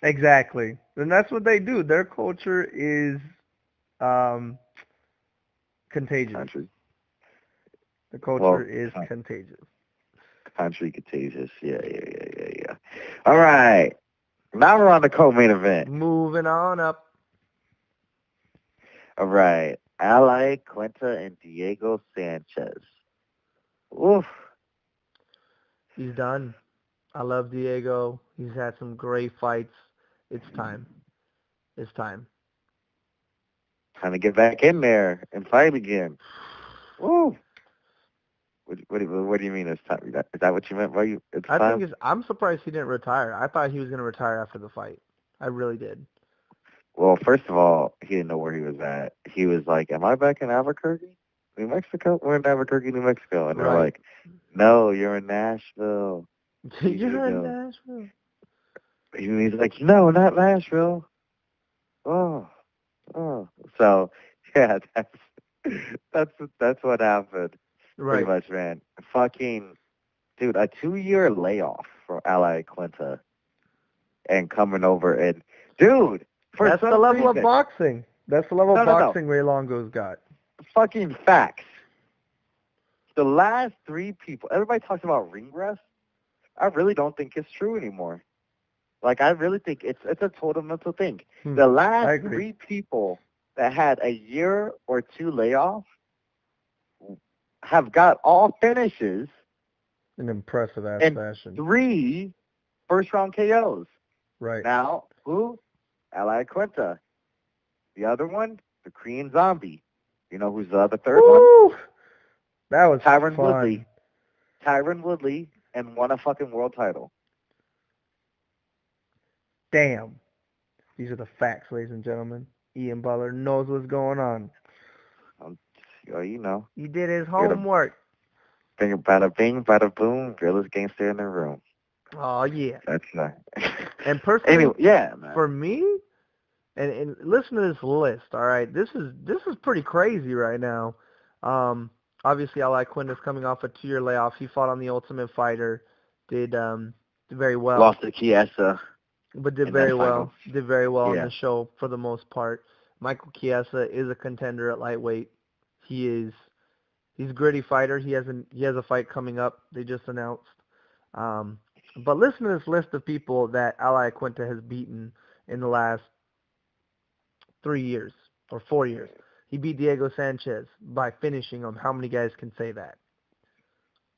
Exactly. And that's what they do. Their culture is contagious. Country. The culture is contagious. Country contagious. Yeah. All right. Now we're on the co-main event. Moving on up. All right. Ally Quinta and Diego Sanchez. Oof. He's done. I love Diego. He's had some great fights. It's time. Time to get back in there and fight again. Ooh. What do you mean it's time? Is that what you meant by you? I'm surprised he didn't retire. I thought he was going to retire after the fight. I really did. Well, first of all, he didn't know where he was at. He was like, am I back in Albuquerque, New Mexico? We're in Albuquerque, New Mexico. And they're like, no, you're in Nashville. You're in Nashville. And he's like, no, not Nashville. Oh. So, yeah, that's what happened. Right. Pretty much, man. Fucking, dude, a 2-year layoff for Ally Quinta and coming over and, dude, that's the level of boxing. That's the level of boxing Ray Longo's got. Fucking facts. The last 3 people, everybody talks about ring rust. I really don't think it's true anymore. Like, I really think it's a total mental thing. The last 3 people that had a year or 2 layoff have got all finishes in impressive ass fashion. 3 first-round KOs. Right. Now, who? Ally Quinta. The other one, the Korean Zombie. You know who's the other third one? Woo! That was Tyron fun. Woodley. Tyron Woodley, and won a fucking world title. Damn. These are the facts, ladies and gentlemen. Ian Butler knows what's going on. You know. He did his homework. Bada bing, bada boom, realest gangster in the room. Oh, yeah. That's right. And personally, anyway, yeah, man. for me, and listen to this list, all right? This is pretty crazy right now. Obviously, Ally Quinn is coming off a 2-year layoff. He fought on The Ultimate Fighter, did very well. Lost to Chiesa. But did very well. Did very well in Yeah. the show for the most part. Michael Chiesa is a contender at lightweight. He's a gritty fighter. He has a fight coming up. They just announced. But listen to this list of people that Ally Quinta has beaten in the last 3 years or 4 years. He beat Diego Sanchez by finishing him. How many guys can say that?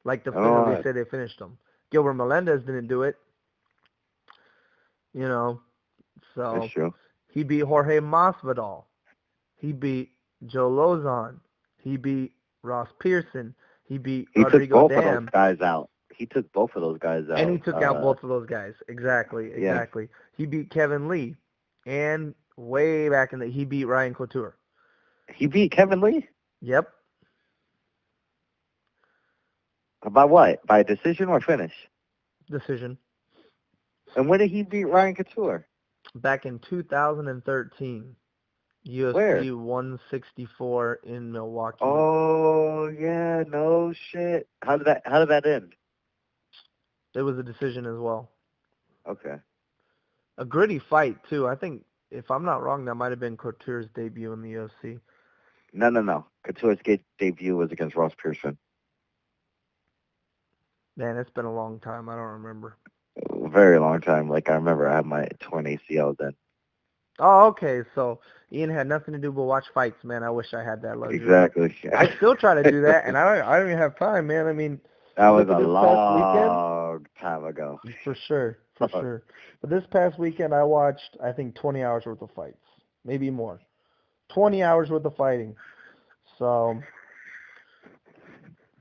Like definitively say they finished him. Gilbert Melendez didn't do it. You know, so that's true. He beat Jorge Masvidal. He beat Joe Lozon. He beat Ross Pearson. He beat Rodrigo took both Dam. of those guys out. He took both of those guys out. And he took out both of those guys. Exactly. Yeah. He beat Kevin Lee. And way back in he beat Ryan Couture. He beat Kevin Lee? Yep. By what? By decision or finish? Decision. And when did he beat Ryan Couture? Back in 2013. UFC Where? 164 in Milwaukee. Oh yeah, no shit. How did that end? It was a decision as well. Okay. A gritty fight too. I think, if I'm not wrong, that might have been Couture's debut in the UFC. No. Couture's debut was against Ross Pearson. Man, it's been a long time. I don't remember. A very long time. Like, I remember I had my torn ACL then. Oh, okay. So Ian had nothing to do but watch fights, man. I wish I had that luxury. Exactly. I still try to do that, and I don't even have time, man. I mean, that was a long time ago. For sure. But this past weekend, I watched, I think, 20 hours worth of fights, maybe more. 20 hours worth of fighting. So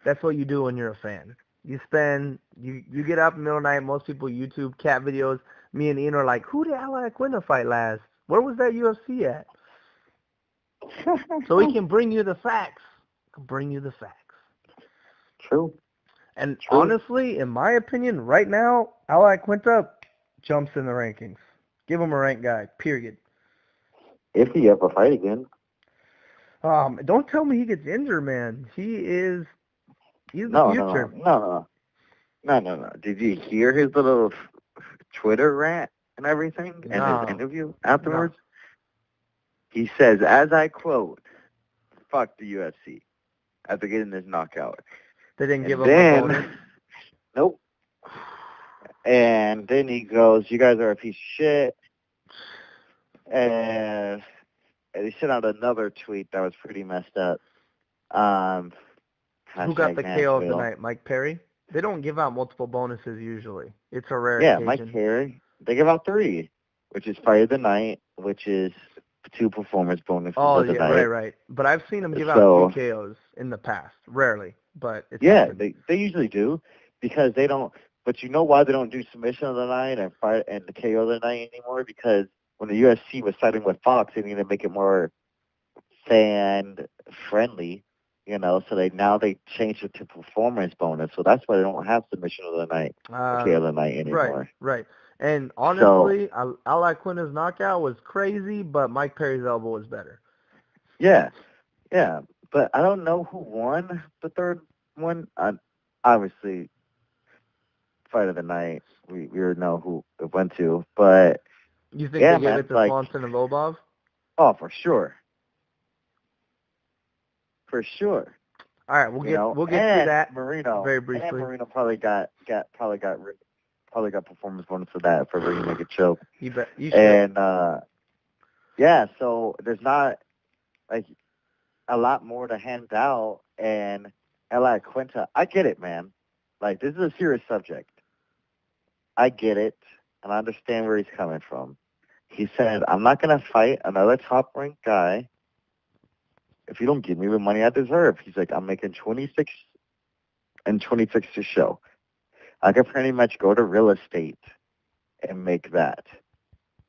that's what you do when you're a fan. You get up in the middle of the night. Most people YouTube cat videos. Me and Ian are like, who did Ally Quinta fight last? Where was that UFC at? So we can bring you the facts. True. And honestly, in my opinion, right now, Ally Quinta jumps in the rankings. Give him a rank guy, period. If he ever fight again. Don't tell me he gets injured, man. He's the future. No. Did you hear his little Twitter rant and everything and his interview afterwards? No. He says, as I quote, fuck the UFC after getting this knockout. They didn't give him a bonus? Nope. And then he goes, you guys are a piece of shit. And he sent out another tweet that was pretty messed up. Who got the Nashville. KO of the night? Mike Perry? They don't give out multiple bonuses usually. It's a rare occasion. Yeah, Mike Perry. They give out 3, which is Fight of the Night, which is 2 performance bonuses of the night. Right. But I've seen them give out 2 KOs in the past. Rarely, but it's happened. They usually do because they don't. But you know why they don't do submission of the night and fight and the KO of the night anymore? Because when the UFC was siding with Fox, they need to make it more fan friendly. So they changed it to performance bonus. So that's why they don't have submission of the night, KO of the night anymore. Right. And honestly, Ally Quinta's knockout was crazy, but Mike Perry's elbow was better. Yeah. But I don't know who won the third one. Obviously, Fight of the Night, we already know who it went to. But you think they gave it to Swanson and Lobov? Oh, for sure. For sure. All right, we'll get to that. Marino very briefly. And Marino probably got performance bonus for that for bringing make a choke. You bet. You should. And so there's not like a lot more to hand out. And Ally Quinta, I get it, man. Like, this is a serious subject. I get it. and I understand where he's coming from. He said, I'm not going to fight another top-ranked guy if you don't give me the money I deserve. He's like, I'm making 26 and 26 to show. I could pretty much go to real estate and make that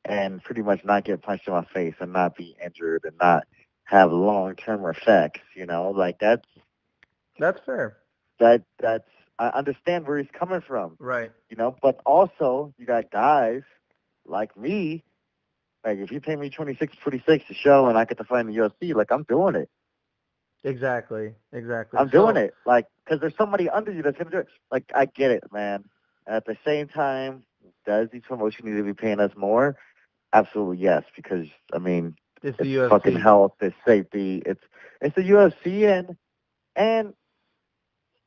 and pretty much not get punched in my face and not be injured and not have long-term effects, like That's fair. that's I understand where he's coming from, Right. But also you got guys like me, like if you pay me 26 to show and I get to fight in the UFC, like I'm doing it. Exactly. I'm doing it, like, because there's somebody under you that's gonna do it. Like I get it, man. At the same time, does these promotions need to be paying us more? Absolutely yes, because I mean It's the it's UFC. fucking health, it's safety, it's the UFC, and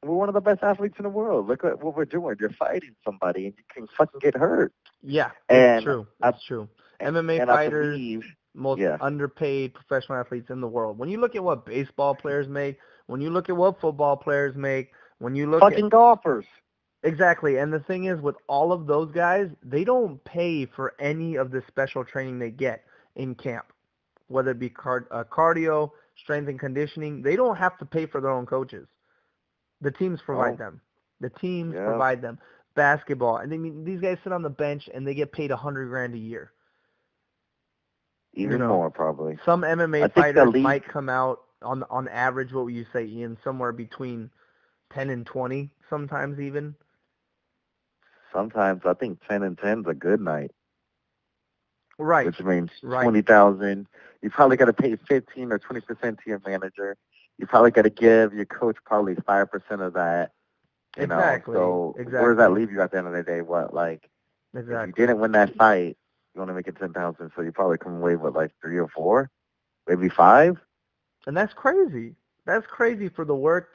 we're one of the best athletes in the world. Look at what we're doing. You're fighting somebody, and you can fucking get hurt. Yeah, And it's true. It's true. MMA and fighters, I believe, most underpaid professional athletes in the world. When you look at what baseball players make, when you look at what football players make, when you look fucking at golfers. Exactly, and the thing is, with all of those guys, they don't pay for any of the special training they get in camp, whether it be cardio, strength and conditioning. They don't have to pay for their own coaches. The teams provide them. The teams provide them. Basketball, and I mean, these guys sit on the bench and they get paid $100,000 a year. Even more, probably. Some MMA fighters might come out on average. What would you say, Ian? Somewhere between 10 and 20, sometimes even. Sometimes I think 10 and 10 is a good night. Right. Which means 20,000. You probably got to pay 15 or 20% to your manager. You probably got to give your coach probably 5% of that. Exactly. So where does that leave you at the end of the day? What, like, if you didn't win that fight, you only make it 10,000. So you probably come away with like 3 or 4, maybe 5. And that's crazy. That's crazy for the work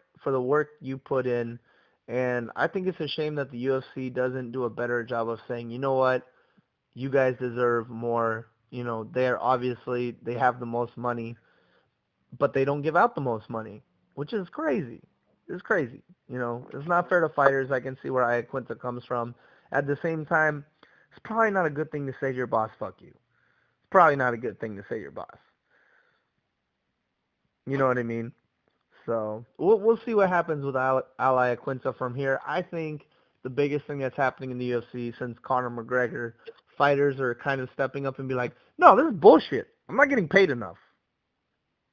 you put in. And I think it's a shame that the UFC doesn't do a better job of saying, you know what, you guys deserve more. They have the most money, but they don't give out the most money, which is crazy. It's crazy. It's not fair to fighters. I can see where Iaquinta comes from. At the same time, it's probably not a good thing to say to your boss, fuck you. It's probably not a good thing to say to your boss. You know what I mean? So we'll see what happens with Al Iaquinta from here. I think the biggest thing that's happening in the UFC since Conor McGregor, fighters are kind of stepping up and be like, no, this is bullshit. I'm not getting paid enough.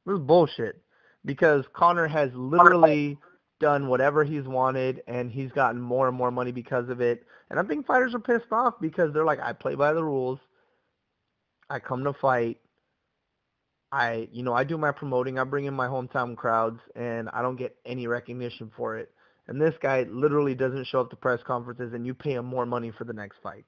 This is bullshit. Because Conor has literally done whatever he's wanted, and he's gotten more and more money because of it. And I think fighters are pissed off because they're like, I play by the rules. I come to fight. I do my promoting. I bring in my hometown crowds, and I don't get any recognition for it. And this guy literally doesn't show up to press conferences, and you pay him more money for the next fight.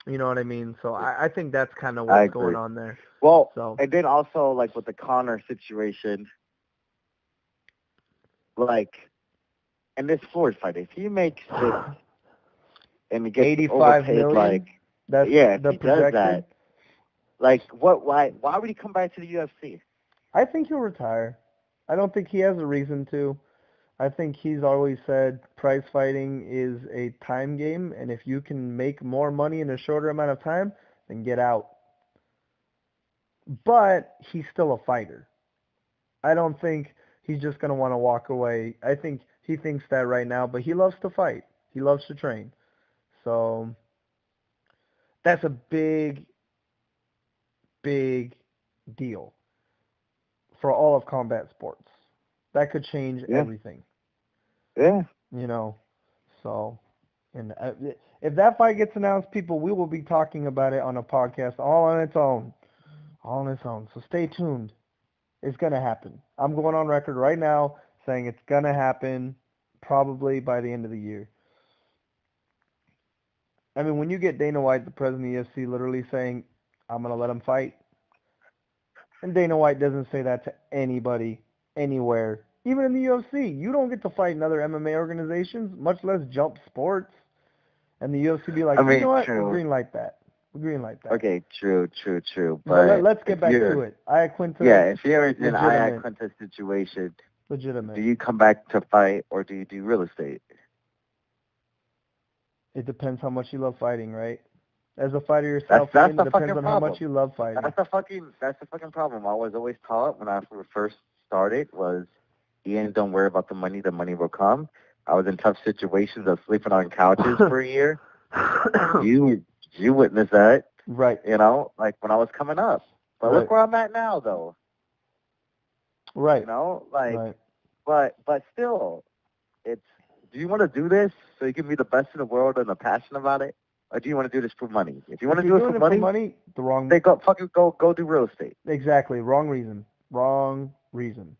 You know what I mean? So I think that's kind of what's going on there. Well, and then also, like, with the Conor situation, like, in this Floyd fight, if he makes it and he gets 85 overpaid, million? like, That's if the he does projection? that, like, why would he come back to the UFC? I think he'll retire. I don't think he has a reason to. I think he's always said prize fighting is a time game, and if you can make more money in a shorter amount of time, then get out. But he's still a fighter. I don't think he's just going to want to walk away. I think he thinks that right now, but he loves to fight. He loves to train. So that's a big, big deal for all of combat sports. That could change everything. Yeah. So, and if that fight gets announced, people, we will be talking about it on a podcast all on its own. All on its own. So stay tuned. It's going to happen. I'm going on record right now saying it's going to happen probably by the end of the year. I mean, when you get Dana White, the president of the UFC, literally saying, I'm going to let him fight, and Dana White doesn't say that to anybody, anywhere. Even in the UFC, you don't get to fight in other MMA organizations, much less jump sports. And the UFC be like, you know what, we'll greenlight that. Okay, true. But let's get back to it. Iaquinta. Yeah, if you're in an Iaquinta situation, legitimate. Do you come back to fight or do you do real estate? It depends how much you love fighting, right? As a fighter yourself, That's Ian, the it depends fucking on how much problem. you love fighting. That's the fucking problem. I was always taught when I first started was, Ian, don't worry about the money. The money will come. I was in tough situations of sleeping on couches for a year. You witnessed that, Right. you know, like when I was coming up. But Right. look where I'm at now, though. Right. You know, like, Right. but still, it's. Do you want to do this so you can be the best in the world and the passion about it, or do you want to do this for money? If you want If to you're do it doing for it for money, money, the wrong. they go do real estate. Exactly. Wrong reason. Wrong reason.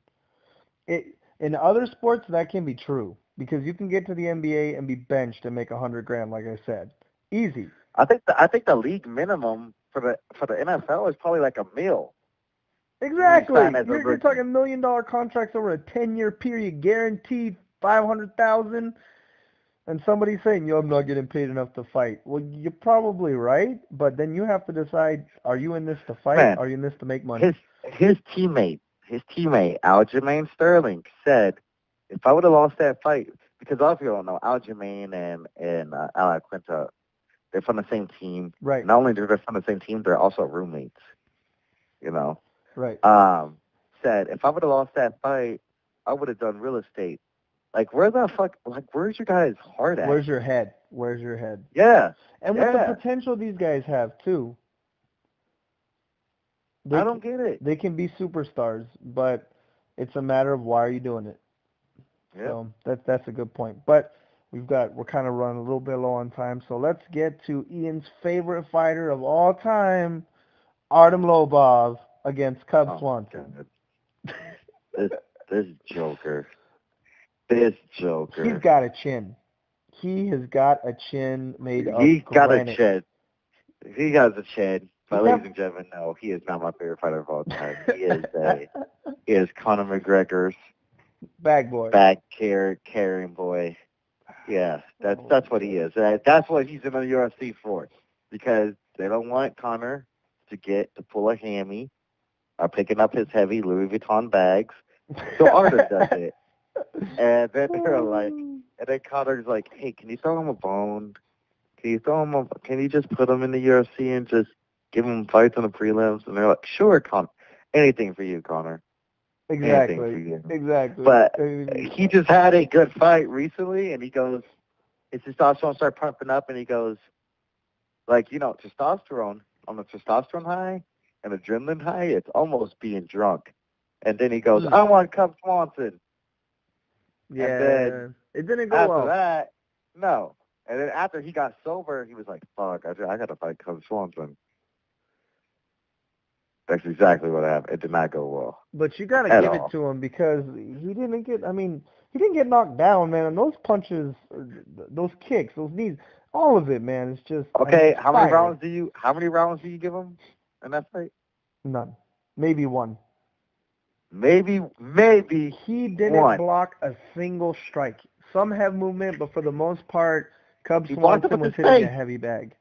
In other sports that can be true because you can get to the NBA and be benched and make $100,000, like I said, easy. I think the league minimum for the NFL is probably like $1 million. Exactly. As a You're rookie. talking $1 million contracts over a 10-year period, guaranteed 500,000. And somebody's saying, "Yo, I'm not getting paid enough to fight." Well, you're probably right, but then you have to decide: are you in this to fight? Man, Are you in this to make money? His teammate, Aljamain Sterling, said, if I would have lost that fight, because a lot of people don't know, Aljamain and Al Quinta, they're from the same team. Right. Not only are they from the same team, they're also roommates. You know. Right. Said, if I would have lost that fight, I would have done real estate. Like, where's your guys' heart at? Where's your head? Where's your head? Yeah. And with the potential these guys have, too. I don't get it. They can be superstars, but it's a matter of why are you doing it. Yeah. So that's a good point. But we're kind of running a little bit low on time, so let's get to Ian's favorite fighter of all time, Artem Lobov against Cub Swanson. This Joker. This Joker. He's got a chin. He has got a chin made of He's got granite. a chin. He has a chin. But ladies and gentlemen, no, he is not my favorite fighter of all time. He is Conor McGregor's bag boy. Carrying boy. Yeah, that's what he is. That's what he's in the UFC for. Because they don't want Conor to pull a hammy or picking up his heavy Louis Vuitton bags. So Artem does it. And then then Conor's like, hey, can you throw him a bone? Can you just put him in the UFC and just give him fights on the prelims? And they're like, sure, Conor. Anything for you, Conor. Exactly. Anything for you. Exactly. But he just had a good fight recently, and he goes, his testosterone started pumping up, and he goes, testosterone, on the testosterone high and adrenaline high, it's almost being drunk. And then he goes, I want Cub Swanson. Yeah, and then it didn't go after well. That, no. And then after he got sober, he was like, fuck, I got to fight Cub Swanson. That's exactly what happened. It did not go well. But you got to give it to him because he didn't get knocked down, man. And those punches, those kicks, those knees, all of it, man, it's just... Okay, how many rounds do you give him in that fight? None. Maybe one. Maybe he didn't block a single strike. Some have movement, but for the most part, Cub Swanson was hitting a heavy bag.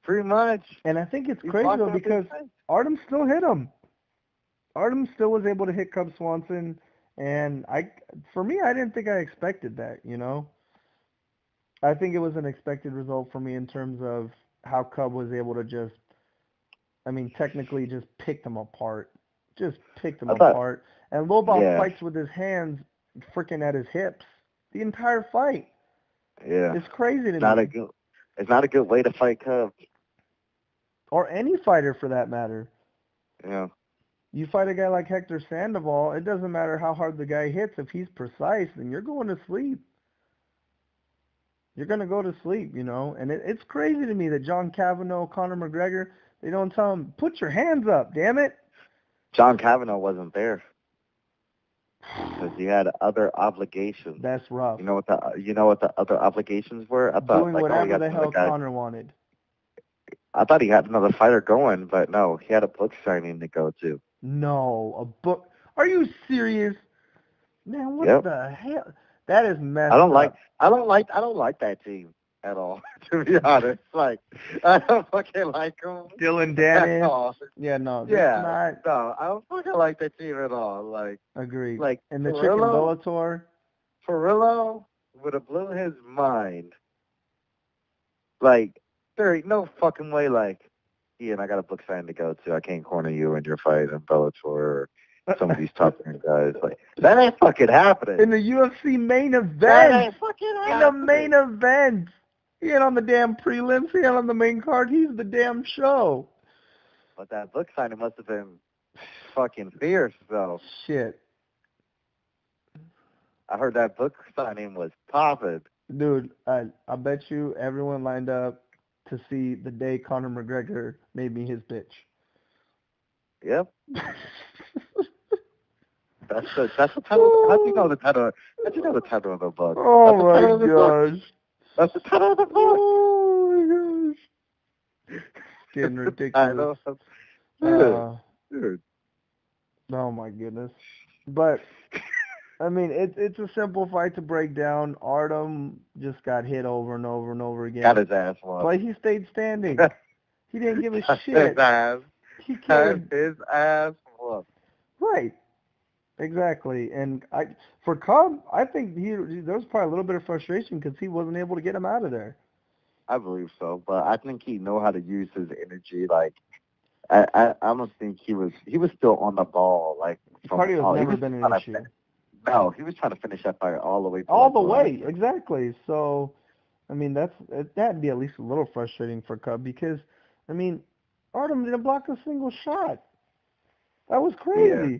Pretty much. And I think it's crazy, though, because Artem still hit him. Artem still was able to hit Cub Swanson, and for me, I didn't think I expected that, you know? I think it was an expected result for me in terms of how Cub was able to technically just pick them apart. Just picked them apart. And Lobov fights with his hands freaking at his hips the entire fight. Yeah. It's crazy to me. It's not a good way to fight Cub. Or any fighter for that matter. Yeah. You fight a guy like Hector Sandoval, it doesn't matter how hard the guy hits. If he's precise, then you're going to sleep. You're going to go to sleep, you know. And it's crazy to me that John Cavanaugh, Conor McGregor, they don't tell him, put your hands up, damn it. John Cavanaugh wasn't there because he had other obligations. That's rough. You know what the other obligations were? I thought doing whatever the hell Conor wanted. I thought he had another fighter going, but no, he had a book signing to go to. No, a book. Are you serious? Man, what the hell? That is messed up. I don't like that team at all, to be honest. Like, I don't fucking like them. Dylan Dennis. Yeah, no. Yeah, no, I don't fucking like that team at all. Like, agreed. Like, and the chicken Bellator. Perillo, would have blew his mind. Like, there ain't no fucking way, like, Ian, I got a book signing to go to. I can't corner you in your fight in Bellator or some of these top end guys. Like, that ain't fucking happening. In the UFC main event. That ain't fucking happening. In the main event. He ain't on the damn prelims. He ain't on the main card. He's the damn show. But that book signing must have been fucking fierce, though. Shit. I heard that book signing was popping. Dude, I bet you everyone lined up to see the day Conor McGregor made me his bitch. Yep. That's the title. How do you know the title? How do you know the title of the book? Oh my gosh. That's the title of the book. Oh my gosh. Getting ridiculous. Dude. Oh my goodness. But I mean, it's a simple fight to break down. Artem just got hit over and over and over again. Got his ass whooped. But he stayed standing. He didn't give a shit. His ass. He cared. His ass whooped. Right. Exactly. And for Cobb, I think there was probably a little bit of frustration because he wasn't able to get him out of there. I believe so, but I think he know how to use his energy. Like, I almost think he was still on the ball. Like, Cardio has never been an issue. No, he was trying to finish that fight all the way. All the way, exactly. So, I mean, that'd be at least a little frustrating for Cub because, I mean, Artem didn't block a single shot. That was crazy. Yeah.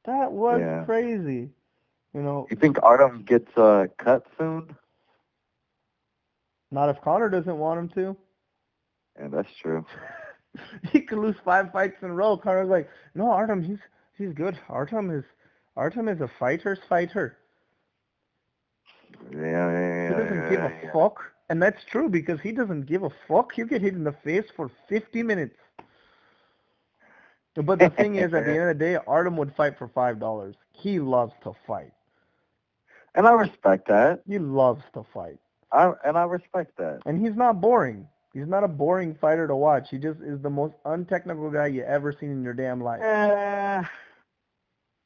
That was crazy. You know. You think Artem gets cut soon? Not if Conor doesn't want him to. Yeah, that's true. He could lose 5 fights in a row. Conor's like, no, Artem, he's good. Artem is a fighter's fighter. Yeah. He doesn't give a fuck. And that's true because he doesn't give a fuck. He'll get hit in the face for 50 minutes. But the thing is, at the end of the day, Artem would fight for $5. He loves to fight. And I respect that. He loves to fight. I respect that. And he's not boring. He's not a boring fighter to watch. He just is the most untechnical guy you ever seen in your damn life.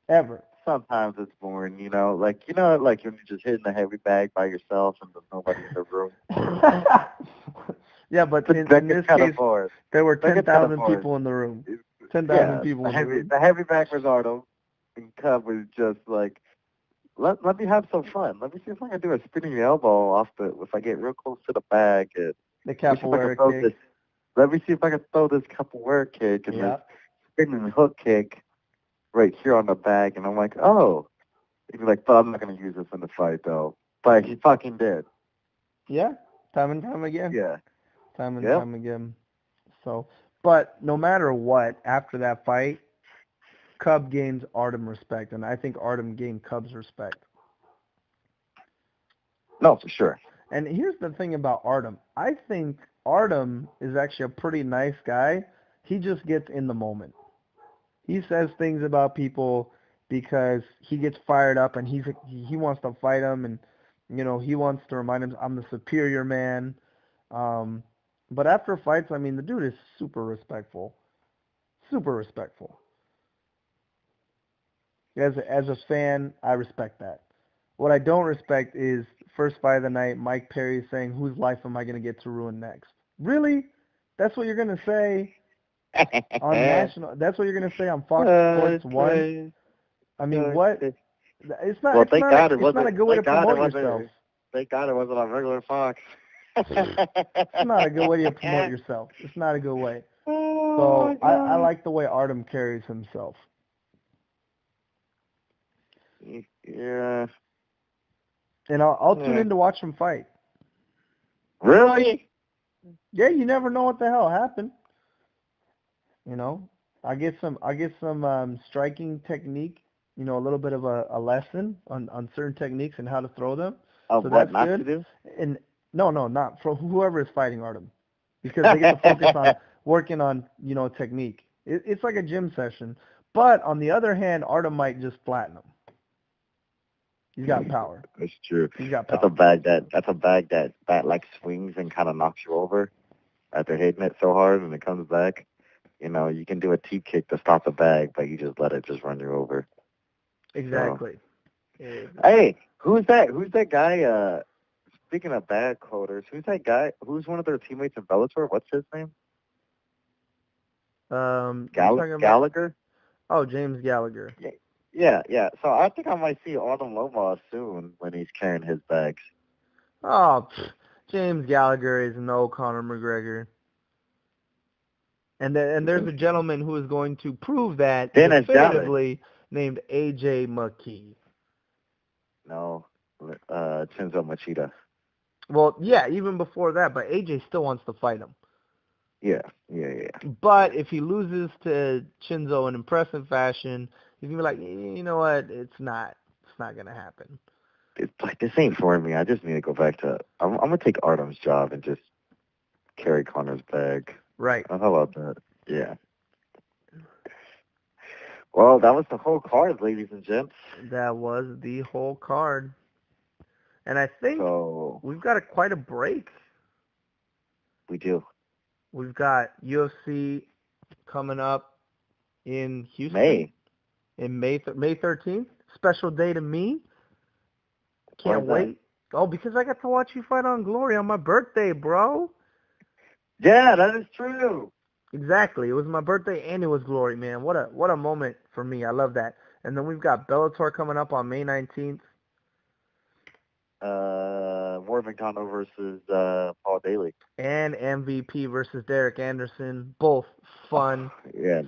Ever. Sometimes it's boring, like when you're just hitting a heavy bag by yourself and there's nobody in the room. Yeah, but in this case, there were 10,000 people in the room. 10,000 people in the room. The heavy bag was Artem, and Cub was just like, let me have some fun. Let me see if I can do a spinning elbow if I get real close to the bag. And the capoeira kick. Let me see if I can throw this capoeira kick and this spinning hook kick right here on the bag. And I'm like, oh. He'd be like, but I'm not going to use this in the fight, though. But he fucking did. Yeah, time and time again. Yeah. Time and time again. So, but no matter what, after that fight, Cub gains Artem respect, and I think Artem gained Cub's respect. No, for sure. And here's the thing about Artem. I think Artem is actually a pretty nice guy. He just gets in the moment. He says things about people because he gets fired up and he wants to fight them, and he wants to remind him, I'm the superior man. But after fights, I mean, the dude is super respectful. Super respectful. As a fan, I respect that. What I don't respect is first fight of the night, Mike Perry saying, whose life am I going to get to ruin next? Really? That's what you're going to say on national? That's what you're going to say on Fox Sports 1? I mean, what? It's not. Well, it's not a good way to promote yourself. Thank God it wasn't on regular Fox. It's not a good way to promote yourself. It's not a good way. Oh, so I like the way Artem carries himself. Yeah. And I'll tune in to watch him fight. Really? Yeah, you never know what the hell happened. I get some striking technique, a little bit of a lesson on certain techniques and how to throw them. Of so what that's not good. to do? And no, not for whoever is fighting Artem. Because they get to focus on working on, technique. It's like a gym session. But on the other hand, Artem might just flatten him. He's got power. That's true. He's got power. That's a bag that like swings and kind of knocks you over after hitting it so hard and it comes back. You can do a teep kick to stop the bag, but you just let it just run you over. Exactly. So. Hey, Who's that? Who's that guy? Speaking of bad coders, who's that guy? Who's one of their teammates in Bellator? What's his name? You're talking about, Gallagher? oh, James Gallagher. Yeah. So I think I might see Autumn Loma soon when he's carrying his bags. Oh, James Gallagher is no Conor McGregor. And there's a gentleman who is going to prove that Dennis definitively named AJ McKee. No, Chinzo Machida. Well, yeah, even before that, but AJ still wants to fight him. Yeah. But if he loses to Chinzo in impressive fashion, he's gonna be like, you know what? It's not gonna happen. It's like, this ain't for me. I just need to go back to. I'm gonna take Artem's job and just carry Connor's bag. Right. How about that? Yeah. Well, that was the whole card, ladies and gents. That was the whole card. And I think we've got quite a break. We do. We've got UFC coming up in Houston. In May 13th. Special day to me. Can't wait. Oh, because I got to watch you fight on Glory on my birthday, bro. Yeah, that is true. Exactly. It was my birthday and it was Glory, man. What a moment for me. I love that. And then we've got Bellator coming up on May 19th. Ward McDonald versus Paul Daly. And MVP versus Derek Anderson. Both fun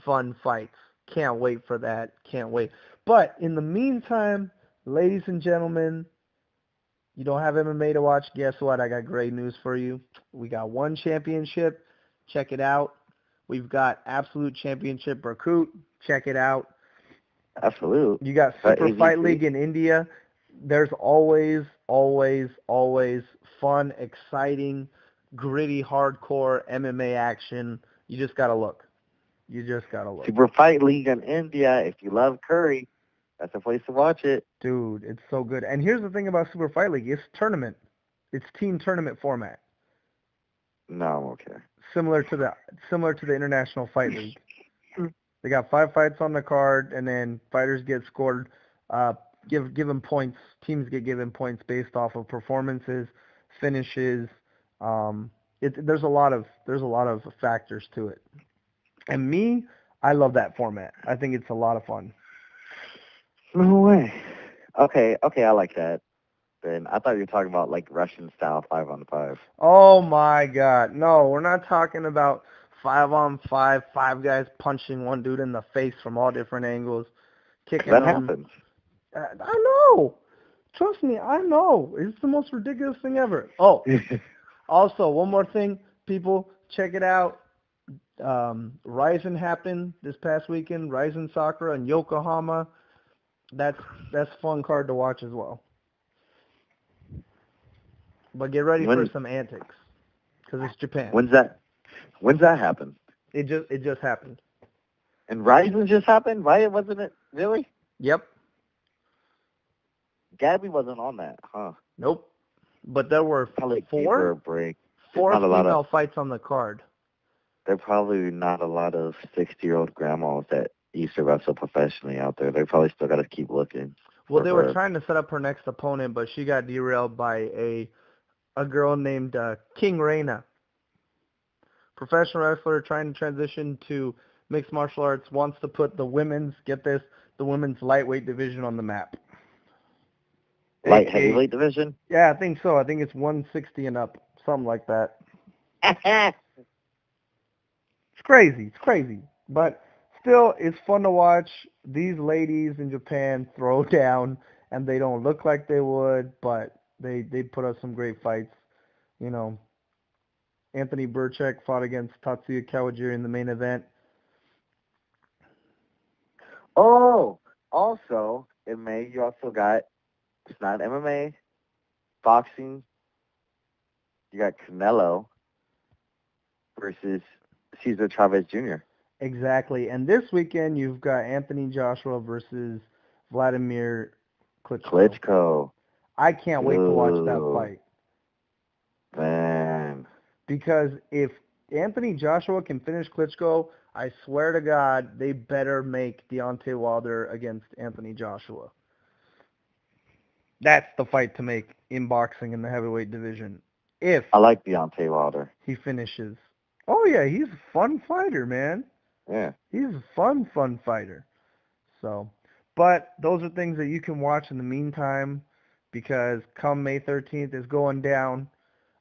fights. Can't wait for that. Can't wait. But in the meantime, ladies and gentlemen, you don't have MMA to watch? Guess what? I got great news for you. We got one championship. Check it out. We've got Absolute Championship Recruit. Check it out. Absolute. You got Super Fight League in India. There's always fun, exciting, gritty, hardcore MMA action. You just got to look. Super Fight League in India. If you love curry, that's the place to watch it. Dude, it's so good. And here's the thing about Super Fight League. It's tournament. It's team tournament format. No, I'm okay. Similar to the International Fight League. They got 5 fights on the card, and then fighters get scored, given points. Teams get given points based off of performances, finishes. There's a lot of factors to it. And me, I love that format. I think it's a lot of fun. No way. Okay, I like that. Then I thought you were talking about like Russian style 5-on-5. Oh my God, no, we're not talking about 5-on-5, 5 guys punching one dude in the face from all different angles, kicking that him. Happens. I know. Trust me, I know. It's the most ridiculous thing ever. Oh, also, one more thing, people, check it out. Ryzen happened this past weekend. Ryzen Sakura in Yokohama. That's a fun card to watch as well. But get ready for some antics, because it's Japan. When's that happen? It just happened. And Ryzen just happened? Why wasn't it? Really? Yep. Gabby wasn't on that, huh? Nope. But there were probably four female fights on the card. There are probably not a lot of 60-year-old grandmas that used to wrestle professionally out there. They probably still got to keep looking. Well, they were trying to set up her next opponent, but she got derailed by a girl named King Reina. Professional wrestler trying to transition to mixed martial arts, wants to put the women's lightweight division on the map. Light heavyweight division? Yeah, I think so. I think it's 160 and up, something like that. It's crazy. But still, it's fun to watch these ladies in Japan throw down, and they don't look like they would, but they put up some great fights. You know, Anthony Burchak fought against Tatsuya Kawajiri in the main event. Oh, also, in May, you also got, it's not MMA, boxing. You got Canelo versus Cesar Chavez Jr. Exactly. And this weekend, you've got Anthony Joshua versus Vladimir Klitschko. I can't wait to watch that fight. Man. Because if Anthony Joshua can finish Klitschko, I swear to God, they better make Deontay Wilder against Anthony Joshua. That's the fight to make in boxing in the heavyweight division. If I like Deontay Wilder. he finishes. Oh, yeah, he's a fun fighter, man. Yeah. He's a fun fighter. So, but those are things that you can watch in the meantime because come May 13th is going down.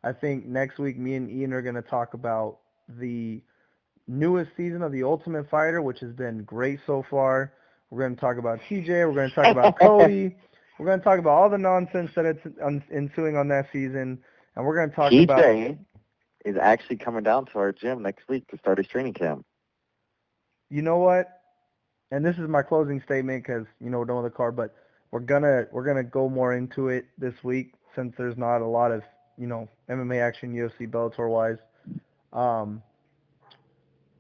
I think next week me and Ian are going to talk about the newest season of The Ultimate Fighter, which has been great so far. We're going to talk about TJ. We're going to talk about Cody. We're going to talk about all the nonsense that it's ensuing on that season. And we're going to talk about... TJ is actually coming down to our gym next week to start his training camp. You know what? And this is my closing statement because, you know, we don't have the card, but we're gonna go more into it this week since there's not a lot of, you know, MMA action, UFC, Bellator wise.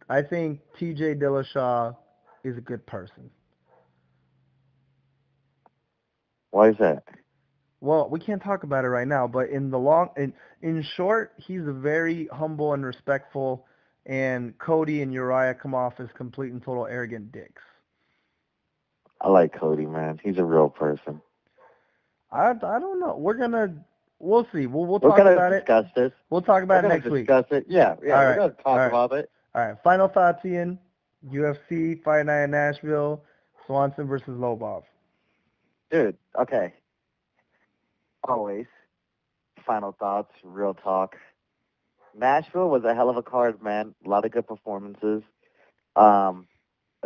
I think TJ Dillashaw is a good person. Why is that? Well, we can't talk about it right now, but in short, he's a very humble and respectful, and Cody and Uriah come off as complete and total arrogant dicks. I like Cody, man. He's a real person. I don't know. We'll see. We'll talk about it. Discuss this. We'll talk about it next week. Discuss it. Yeah. All We're right. gonna talk about it. All right. Final thoughts, Ian. UFC Fight Night in Nashville. Swanson versus Lobov. Dude. Okay. Always. Final thoughts. Real talk. Nashville was a hell of a card, man. A lot of good performances. I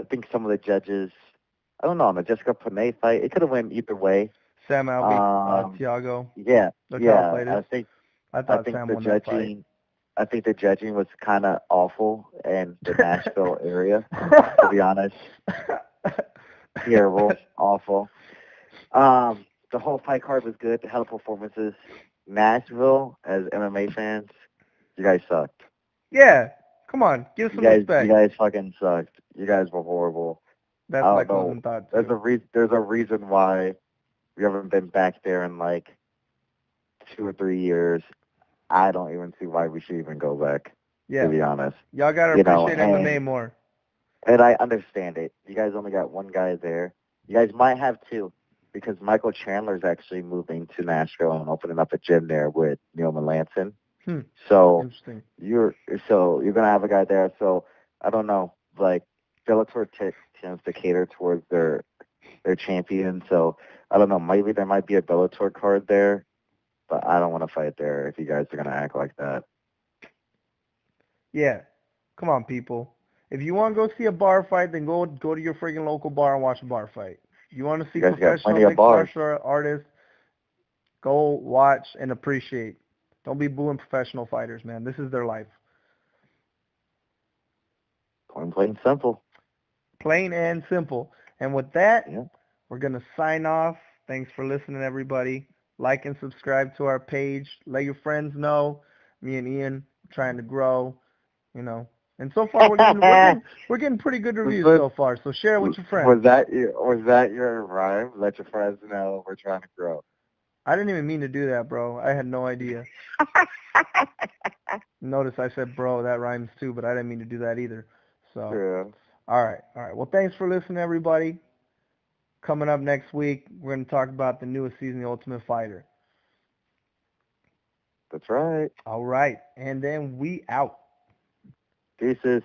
think some of the judges. I don't know, on the Jessica Panay fight, it could have went either way. Sam Alvey, Thiago. Yeah, yeah. I thought think Sam the won that fight. judging. I think the judging was kind of awful in the Nashville area. To be honest, terrible, awful. The whole fight card was good. Hell of performances. Nashville, as MMA fans, you guys sucked. Yeah, come on, give some respect. You guys fucking sucked. You guys were horrible. That's my closing thought, too. There's a reason why we haven't been back there in like 2 or 3 years. I don't even see why we should even go back, to be honest. Y'all got to appreciate MMA more. And I understand it. You guys only got one guy there. You guys might have two because Michael Chandler's actually moving to Nashville and opening up a gym there with Neil Melanson. So interesting. You're going to have a guy there. So I don't know, like Bellator tends to cater towards their champion. So I don't know. Maybe there might be a Bellator card there, but I don't want to fight there if you guys are gonna act like that. Yeah, come on, people. If you want to go see a bar fight, then go to your friggin' local bar and watch a bar fight. If you want to see professional mixed martial artists, go watch and appreciate. Don't be booing professional fighters, man. This is their life. Plain and simple. Plain and simple. And with that, we're going to sign off. Thanks for listening, everybody. Like and subscribe to our page. Let your friends know. Me and Ian are trying to grow, you know. And so far, we're getting pretty good reviews so far. So share it with your friends. Was that your rhyme? Let your friends know we're trying to grow. I didn't even mean to do that, bro. I had no idea. Notice I said bro. That rhymes too, but I didn't mean to do that either. So. Yeah. All right. Well, thanks for listening, everybody. Coming up next week, we're going to talk about the newest season of The Ultimate Fighter. That's right. All right. And then we out. Deuces.